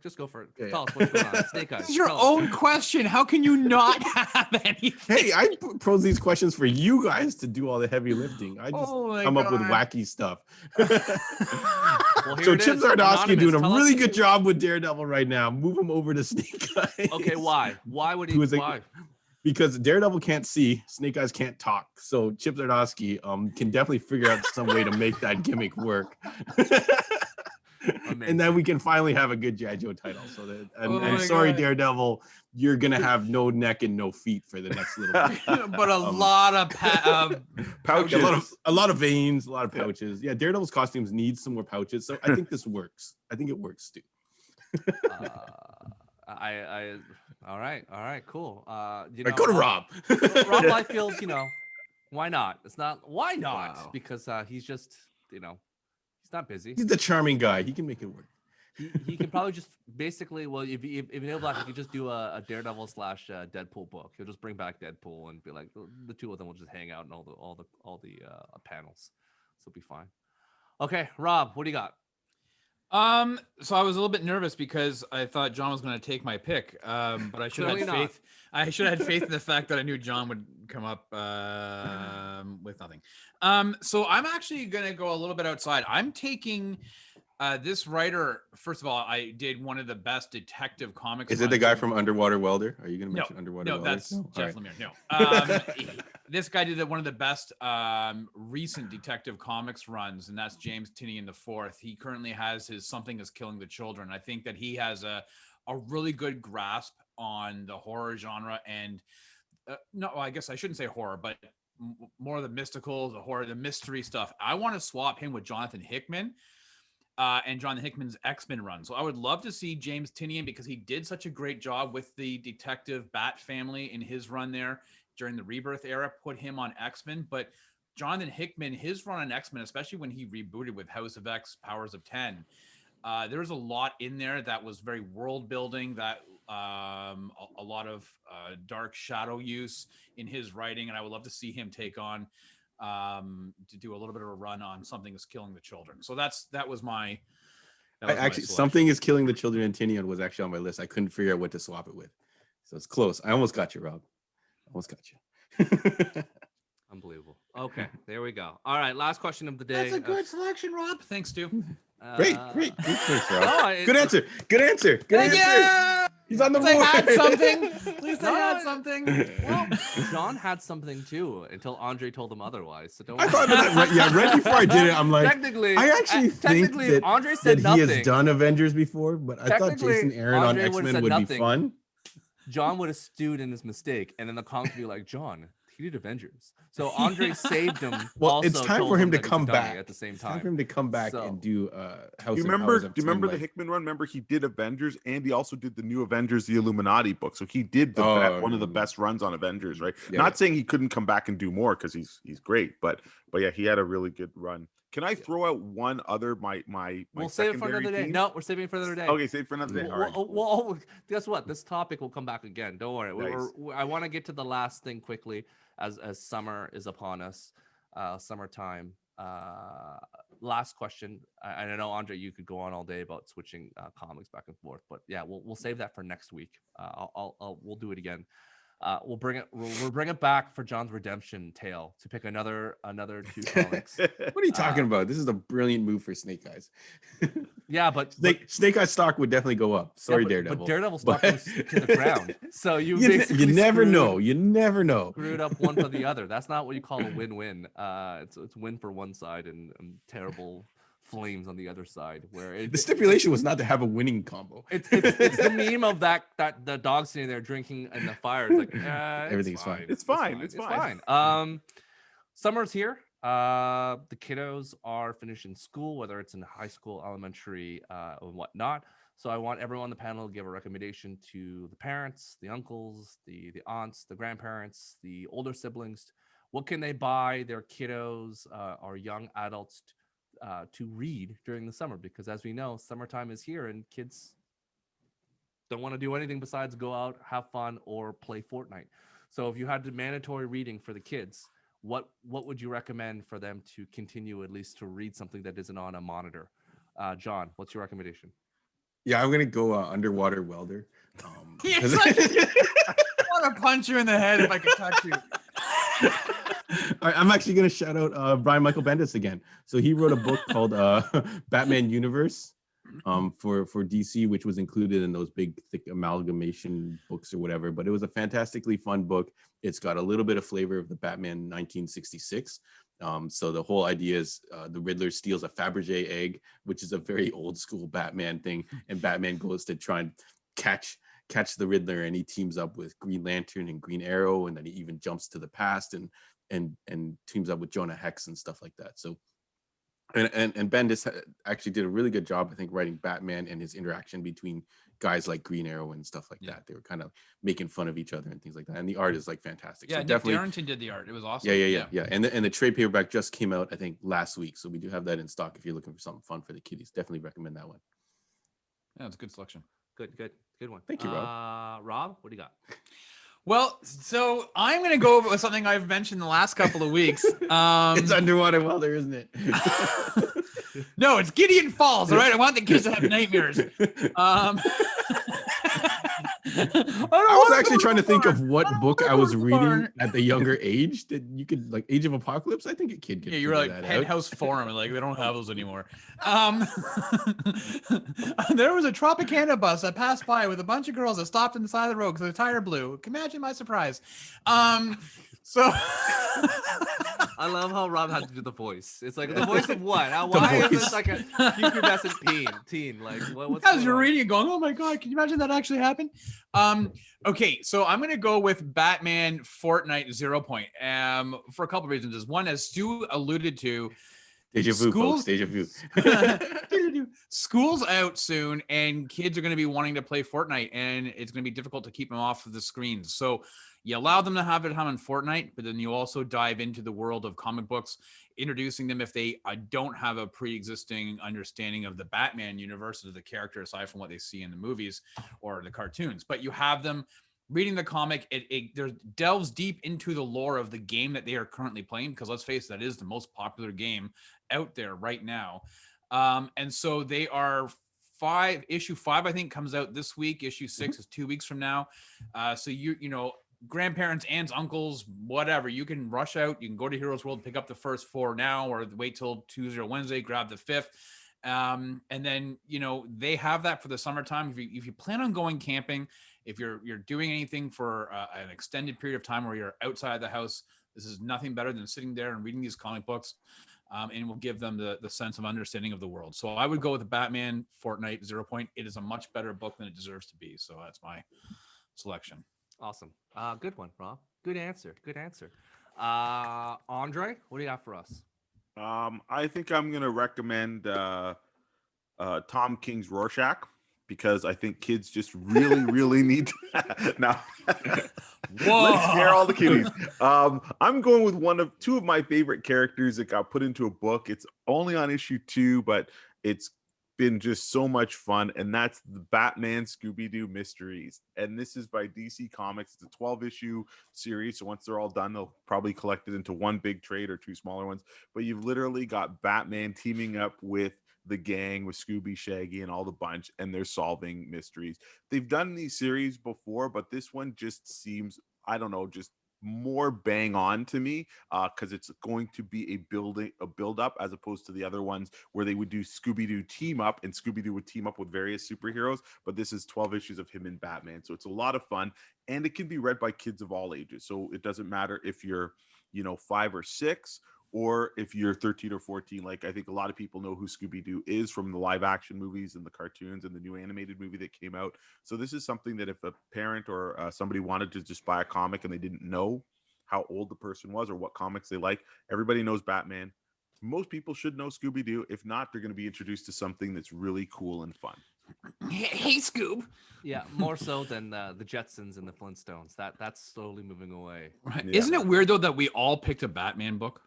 Yeah. Tell us what's going on. Snake Eyes. This is your own question. How can you not have anything? Hey, I pose these questions for you guys to do all the heavy lifting. I just come up with wacky stuff. Well, so Chip Zdarsky doing a really good job with Daredevil right now. Move him over to Snake Eyes. Okay, why? Why would he? Why? Because Daredevil can't see, Snake Eyes can't talk. So Chip Zdarsky can definitely figure out some way to make that gimmick work. And then we can finally have a good G.I. Joe title. So that, and sorry, God. Daredevil, you're gonna have no neck and no feet for the next little bit. But a lot of pouches, a lot of veins, a lot of pouches. Yeah, Daredevil's costumes need some more pouches. So I think this works. I think it works too. All right, cool. Go to Rob. Rob Liefeld, why not? It's not why not? Wow. Because he's just, he's not busy. He's the charming guy. He can make it work. He can probably just basically, well, if Neil Black, he could just do a Daredevil / Deadpool book. He'll just bring back Deadpool and be like, the two of them will just hang out in all the panels. So it'll be fine. Okay, Rob, what do you got? So I was a little bit nervous because I thought John was going to take my pick. But I should have had faith. I should have had faith in the fact that I knew John would come up with nothing. So I'm actually going to go a little bit outside. I'm taking this writer. First of all, I did one of the best detective comics. Is it the guy from Underwater Welder? Are you going to mention Underwater Welder? No, that's Jeff Lemire. No. This guy did one of the best recent detective comics runs, and that's James Tynion IV. He currently has his Something is Killing the Children. I think that he has a really good grasp on the horror genre, and I guess I shouldn't say horror, but more of the mystical, the horror, the mystery stuff. I want to swap him with Jonathan Hickman. And Jonathan Hickman's X-Men run. So I would love to see James Tynion, because he did such a great job with the detective Bat family in his run there during the Rebirth era, put him on X-Men. But Jonathan Hickman, his run on X-Men, especially when he rebooted with House of X, Powers of 10, there was a lot in there that was very world building, that a lot of dark shadow use in his writing. And I would love to see him take on to do a little bit of a run on Something is Killing the Children. So that was my Something is Killing the Children and Tynion was actually on my list. I couldn't figure out what to swap it with. So it's close. I almost got you, Rob. Almost got you. Unbelievable. Okay, there we go. All right, last question of the day. That's a good selection, Rob. Thanks, Stu. Great. Good choice, Rob. No, Good answer. Good answer. Good answer. Yeah. He's on the At least I board. had something. At least I had something. Well, John had something too until Andre told him otherwise. So don't. I thought of that right before I did it. I'm like, technically, I actually think technically, if that, Andre said that he nothing, has done Avengers before, but I thought Technically, Jason Aaron on Andre would've X-Men said would be nothing. fun. John would have stewed in his mistake, and then the comics would be like, John, he did Avengers. So Andre saved him. Well, also it's time told for him to that he's come Donny back at the same It's time time. for him to come back So- and do House Do you of remember? Powers Do of you remember the Team Light. Hickman run? Remember he did Avengers and he also did the new Avengers, the Illuminati book. So he did one of the best runs on Avengers, right? Yeah. Not saying he couldn't come back and do more because he's great, but yeah, he had a really good run. Can I throw out one other my We'll save it for secondary another day. team? No, we're saving it for another day. Okay, save it for another day. All right. Well, guess what? This topic will come back again. Don't worry. Nice. I want to get to the last thing quickly as summer is upon us, summertime. Last question. I know, Andre, you could go on all day about switching comics back and forth, but yeah, we'll save that for next week. We'll do it again. We'll bring it back for John's redemption tale to pick another two comics. What are you talking about? This is a brilliant move for Snake Eyes. Yeah, but Snake Eyes stock would definitely go up. Sorry, Daredevil. But Daredevil stock goes to the ground. So you you never know. You never know. Screwed up one for the other. That's not what you call a win-win. It's win for one side and terrible flames on the other side. Where The stipulation was not to have a winning combo. it's the meme of that the dog sitting there drinking in the fire. It's like Everything's fine. It's fine. It's fine. Summer's here. The kiddos are finishing school, whether it's in high school, elementary, or whatnot. So I want everyone on the panel to give a recommendation to the parents, the uncles, the aunts, the grandparents, the older siblings. What can they buy their kiddos or young adults to read during the summer? Because as we know, summertime is here and kids don't want to do anything besides go out, have fun, or play Fortnite. So if you had the mandatory reading for the kids, what would you recommend for them to continue at least to read something that isn't on a monitor? John, what's your recommendation? Yeah, I'm gonna go Underwater Welder. I want to punch you in the head if I could touch you. I'm actually gonna shout out Brian Michael Bendis again. So he wrote a book called Batman Universe for DC, which was included in those big thick amalgamation books or whatever. But it was a fantastically fun book. It's got a little bit of flavor of the Batman 1966. So the whole idea is the Riddler steals a Fabergé egg, which is a very old school Batman thing, and Batman goes to try and catch the Riddler, and he teams up with Green Lantern and Green Arrow, and then he even jumps to the past and teams up with Jonah Hex and stuff like that. So and Bendis actually did a really good job, I think, writing Batman and his interaction between guys like Green Arrow and stuff like that. They were kind of making fun of each other and things like that. And the art is like fantastic. Yeah, so Nick definitely Darrington did the art. It was awesome. Yeah. And the trade paperback just came out, I think, last week. So we do have that in stock if you're looking for something fun for the kiddies. Definitely recommend that one. Yeah, it's a good selection. Good one. Thank you, Rob. Rob, what do you got? Well, so I'm going to go over with something I've mentioned the last couple of weeks. It's Underwater Welder, isn't it? No, it's Gideon Falls. All right, I want the kids to have nightmares. I was actually trying to think of what book I was reading at the younger age that you could, like, Age of Apocalypse. I think a kid could. Yeah, you were like figure that out. Penthouse Forum, and like they don't have those anymore. There was a Tropicana bus that passed by with a bunch of girls that stopped on the side of the road because the tire blew. Imagine my surprise. So I love how Rob had to do the voice. It's like the voice of what? Why is this like a pubescent teen? Like what's as you're reading it, going, oh my god, can you imagine that actually happened? Okay, so I'm gonna go with Batman Fortnite 0 Point. For a couple of reasons. One, as Stu alluded to, Deja vu, folks. Deja vu. School's out soon, and kids are going to be wanting to play Fortnite, and it's going to be difficult to keep them off of the screens. So you allow them to have it on Fortnite, but then you also dive into the world of comic books, introducing them if they don't have a pre-existing understanding of the Batman universe or the character aside from what they see in the movies or the cartoons. But you have them reading the comic, it delves deep into the lore of the game that they are currently playing, because let's face it, that is the most popular game out there right now. And so they are issue 5, I think, comes out this week. Issue 6 is 2 weeks from now. So you know, grandparents, aunts, uncles, whatever, you can rush out. You can go to Heroes World, pick up the first 4 now, or wait till Tuesday or Wednesday, grab the 5th. And then, they have that for the summertime. If you plan on going camping, if you're doing anything for an extended period of time where you're outside the house, this is nothing better than sitting there and reading these comic books. And will give them the sense of understanding of the world. So I would go with the Batman Fortnite 0 Point. It is a much better book than it deserves to be. So that's my selection. Awesome. Good one, Rob. Good answer. Andre, what do you got for us? I think I'm gonna recommend Tom King's Rorschach, because I think kids just really need to now. Let's scare all the kiddies. I'm going with two of my favorite characters that got put into a book. It's only on issue 2, but it's been just so much fun, and that's the Batman Scooby-Doo Mysteries. And this is by DC Comics. It's a 12-issue series, so once they're all done, they'll probably collect it into one big trade or 2 smaller ones. But you've literally got Batman teaming up with the gang, with Scooby, Shaggy, and all the bunch, and they're solving mysteries. They've done these series before, but this one just seems, I don't know, just more bang on to me, because it's going to be a build up, as opposed to the other ones where they would do Scooby-Doo team up, and Scooby-Doo would team up with various superheroes. But this is 12 issues of him and Batman, so it's a lot of fun, and it can be read by kids of all ages. So it doesn't matter if you're 5 or 6, or if you're 13 or 14. Like, I think a lot of people know who Scooby-Doo is from the live action movies and the cartoons and the new animated movie that came out. So this is something that if a parent or somebody wanted to just buy a comic and they didn't know how old the person was or what comics they like, everybody knows Batman. Most people should know Scooby-Doo. If not, they're going to be introduced to something that's really cool and fun. Hey, Scoob. Yeah, more so than the Jetsons and the Flintstones. That's slowly moving away. Right. Yeah. Isn't it weird, though, that we all picked a Batman book?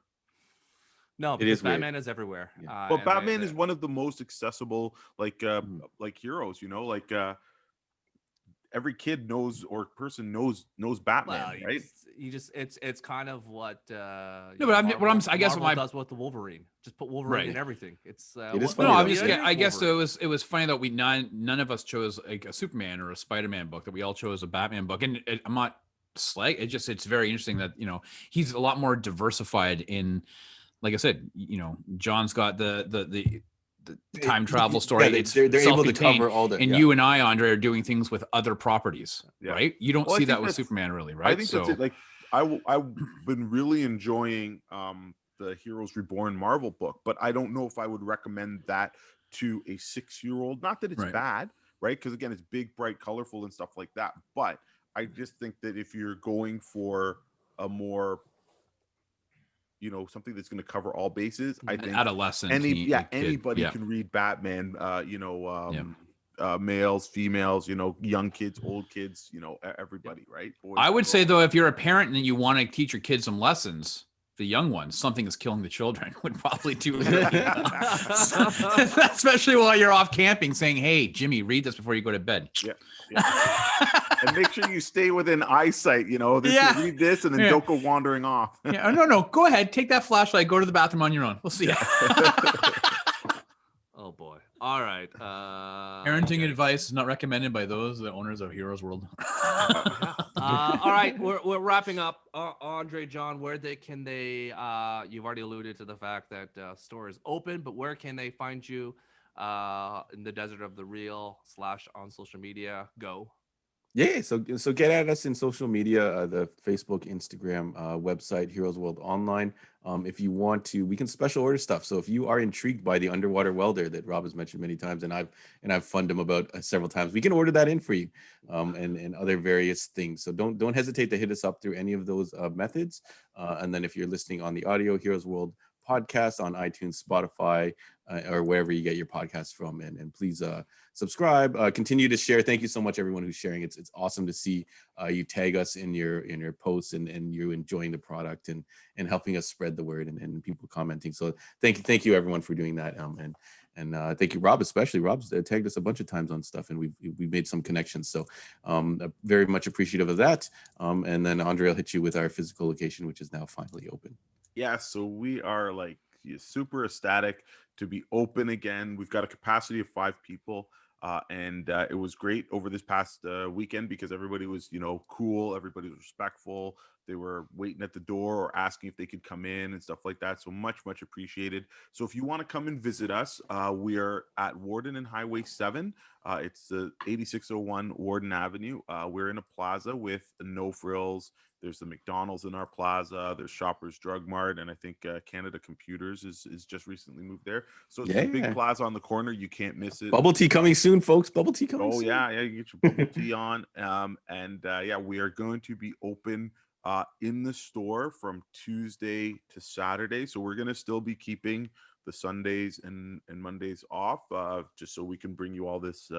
No, It because is weird. Batman is everywhere. Yeah. Well, Batman is one of the most accessible, like heroes. Every kid knows, or person knows Batman, Well, right? It's kind of what No, but I guess Marvel what does with the Wolverine. Just put Wolverine in everything. It's It is No, funny, though. I guess it was funny that none of us chose like a Superman or a Spider-Man book, that we all chose a Batman book. And I'm not it's very interesting that he's a lot more diversified in, like I said, John's got the time travel story. Yeah, it's they're able to self-contained, cover all the. and yeah. you and I, Andre, are doing things with other properties, Yeah. right? You don't Well, I see think that with that's- Superman, really, right? I think that's it. Like, I've been really enjoying the Heroes Reborn Marvel book, but I don't know if I would recommend that to a 6-year-old. Not that it's Right. bad, right? Because again, it's big, bright, colorful, and stuff like that. But I just think that if you're going for a more, something that's going to cover all bases, I think adolescent, anybody yeah. can read Batman. Males, females, young kids, old kids, everybody, right? Boys, I would say, girls. though, if you're a parent and you want to teach your kids some lessons, the young ones, Something is Killing the Children would probably do it. Especially while you're off camping, saying, "Hey, Jimmy, read this before you go to bed." Yeah. And make sure you stay within eyesight, read this and then Yeah. don't go wandering off. Yeah, no, go ahead, take that flashlight, go to the bathroom on your own. We'll see. Oh boy. All right. Parenting advice is not recommended by the owners of Heroes World. All right, we're wrapping up. Andre, John, can they? You've already alluded to the fact that store is open, but where can they find you in the desert of the real / on social media? Go. Yeah, so get at us in social media, the Facebook, Instagram, website, Heroes World Online. If you want to, we can special order stuff. So if you are intrigued by the underwater welder that Rob has mentioned many times, and I've funned him about several times, we can order that in for you, and other various things. So don't hesitate to hit us up through any of those methods. And then if you're listening on the audio, Heroes World podcast on iTunes, Spotify, or wherever you get your podcasts from, and please subscribe, continue to share. Thank you so much, everyone who's sharing. It's awesome to see you tag us in your posts and you enjoying the product and helping us spread the word and people commenting. So thank you everyone for doing that. And thank you, Rob, especially. Rob's tagged us a bunch of times on stuff, and we've made some connections. So very much appreciative of that. And then Andre will hit you with our physical location, which is now finally open. Yeah, so we are super ecstatic to be open again. We've got a capacity of 5 people. And it was great over this past weekend because everybody was, cool. Everybody was respectful. They were waiting at the door or asking if they could come in and stuff like that. So much, much appreciated. So if you want to come and visit us, we are at Warden and Highway 7. It's the 8601 Warden Avenue. We're in a plaza with no frills. There's the McDonald's in our plaza. There's Shoppers Drug Mart, and I think Canada Computers is just recently moved there. So it's a big plaza on the corner. You can't miss it. Bubble tea coming soon, folks. Bubble tea coming soon. Yeah, you get your bubble tea on. We are going to be open in the store from Tuesday to Saturday. So we're going to still be keeping the Sundays and Mondays off, just so we can bring you all this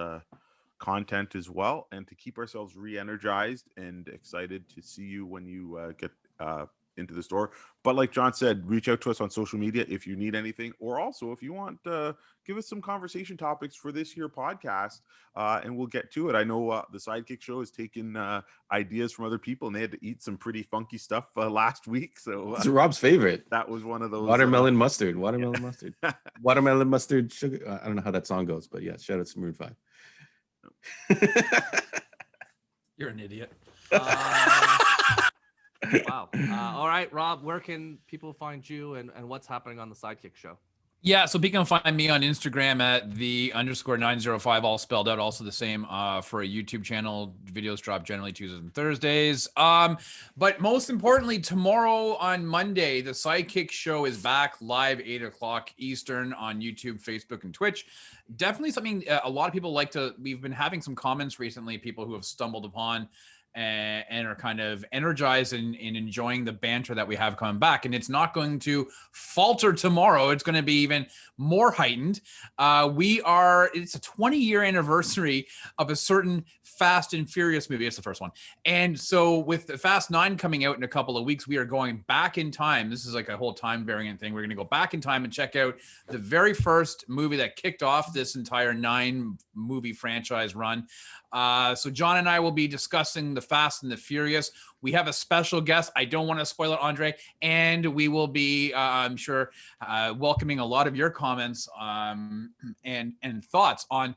content as well, and to keep ourselves re-energized and excited to see you when you get into the store. But like John said, reach out to us on social media if you need anything, or also if you want, give us some conversation topics for this here podcast, and we'll get to it. I know the Sidekick Show has taken ideas from other people, and they had to eat some pretty funky stuff last week. So it's Rob's favorite. That was one of those watermelon mustard, mustard, watermelon mustard sugar. I don't know how that song goes, but yeah, shout out to Maroon 5. You're an idiot. Wow. All right, Rob, where can people find you and what's happening on the Sidekick Show? Yeah, so people can find me on Instagram at _905, all spelled out. Also the same for a YouTube channel. Videos drop generally Tuesdays and Thursdays. But most importantly, tomorrow on Monday, the Sidekick Show is back live 8:00 Eastern on YouTube, Facebook, and Twitch. Definitely something a lot of people like to. We've been having some comments recently, people who have stumbled upon and are kind of energized and enjoying the banter that we have coming back. And it's not going to falter tomorrow. It's going to be even more heightened. It's a 20-year anniversary of a certain Fast and Furious movie. It's the first one. And so with the Fast 9 coming out in a couple of weeks, we are going back in time. This is like a whole time variant thing. We're going to go back in time and check out the very first movie that kicked off this entire 9-movie franchise run. So John and I will be discussing the Fast and the Furious. We have a special guest. I don't want to spoil it, Andre. And we will be, I'm sure, welcoming a lot of your comments and thoughts on,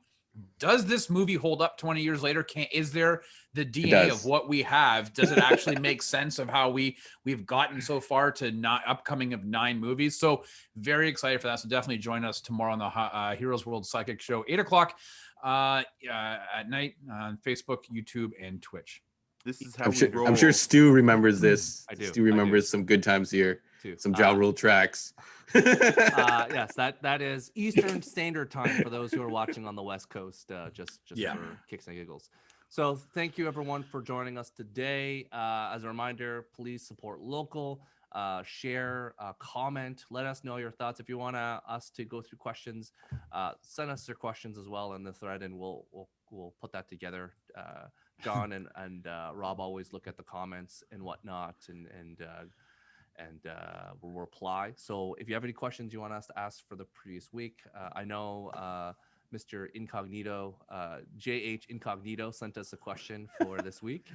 does this movie hold up 20 years later? Is there the DNA of what we have? Does it actually make sense of how we've gotten so far to upcoming of 9 movies? So very excited for that. So definitely join us tomorrow on the Heroes World Sidekick Show, 8:00 at night on Facebook, YouTube, and Twitch. This is how we roll. I'm sure Stu remembers this. I do. Stu remembers some good times here. Too. Some Ja Rule tracks. Yes, that is Eastern Standard Time for those who are watching on the West Coast, just for kicks and giggles. So thank you everyone for joining us today. As a reminder, please support local, share, comment, let us know your thoughts. If you want us to go through questions, send us your questions as well in the thread, and we'll put that together. John and Rob always look at the comments and whatnot, and we'll reply. So if you have any questions you want us to ask for the previous week, I know Mr. Incognito, JH Incognito sent us a question for this week.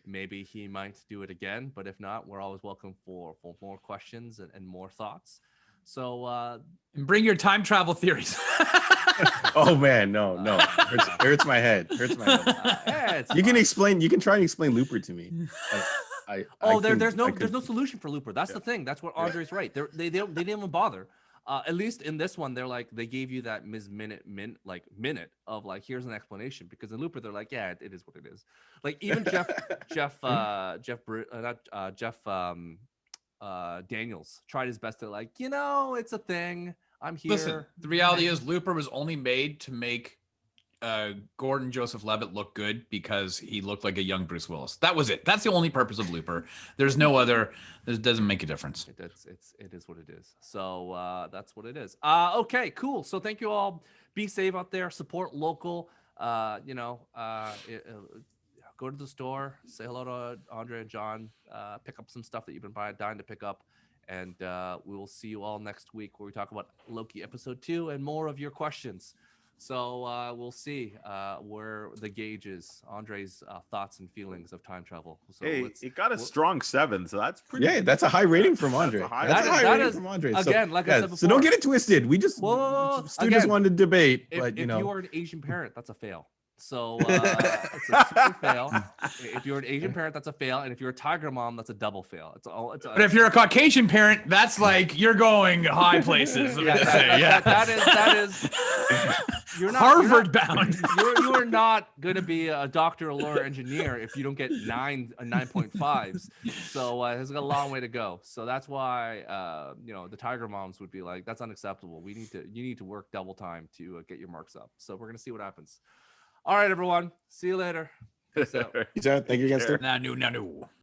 Maybe he might do it again, but if not, we're always welcome for more questions and more thoughts. So and bring your time travel theories. Oh man, no, hurts my head. You can try and explain Looper to me. There's no solution for Looper. That's the thing. That's what Andre's right. They didn't even bother. At least in this one, they're like, they gave you that minute of like, here's an explanation, because in Looper they're like, yeah, it is what it is. Like even Jeff Daniels tried his best to like, it's a thing. I'm here. Listen, the reality is Looper was only made to make Gordon Joseph Levitt look good because he looked like a young Bruce Willis. That was it. That's the only purpose of Looper. There's no other. It doesn't make a difference. It is what it is. So that's what it is. Okay, cool. So thank you all. Be safe out there. Support local. Go to the store. Say hello to Andre and John. Pick up some stuff that you've been dying to pick up. And we will see you all next week where we talk about Loki episode 2 and more of your questions. So we'll see where the gauge is. Andre's thoughts and feelings of time travel. So Hey, it got a strong 7, so that's pretty. Yeah, that's a high rating from Andre. That's a high rating from Andre. Again, like I said before. So don't get it twisted. We just students wanted to debate, but if you are an Asian parent, that's a fail. So it's a super fail. If you're an Asian parent, that's a fail, and if you're a tiger mom, that's a double fail. But if you're a Caucasian parent, that's like you're going high places. That is. You're not Harvard bound. You are not going to be a doctor, a lawyer, engineer if you don't get 9.5s. So it's got a long way to go. So that's why the tiger moms would be like, that's unacceptable. You need to work double time to get your marks up. So we're gonna see what happens. All right, everyone. See you later. Peace out. Thank you again, Stu. No.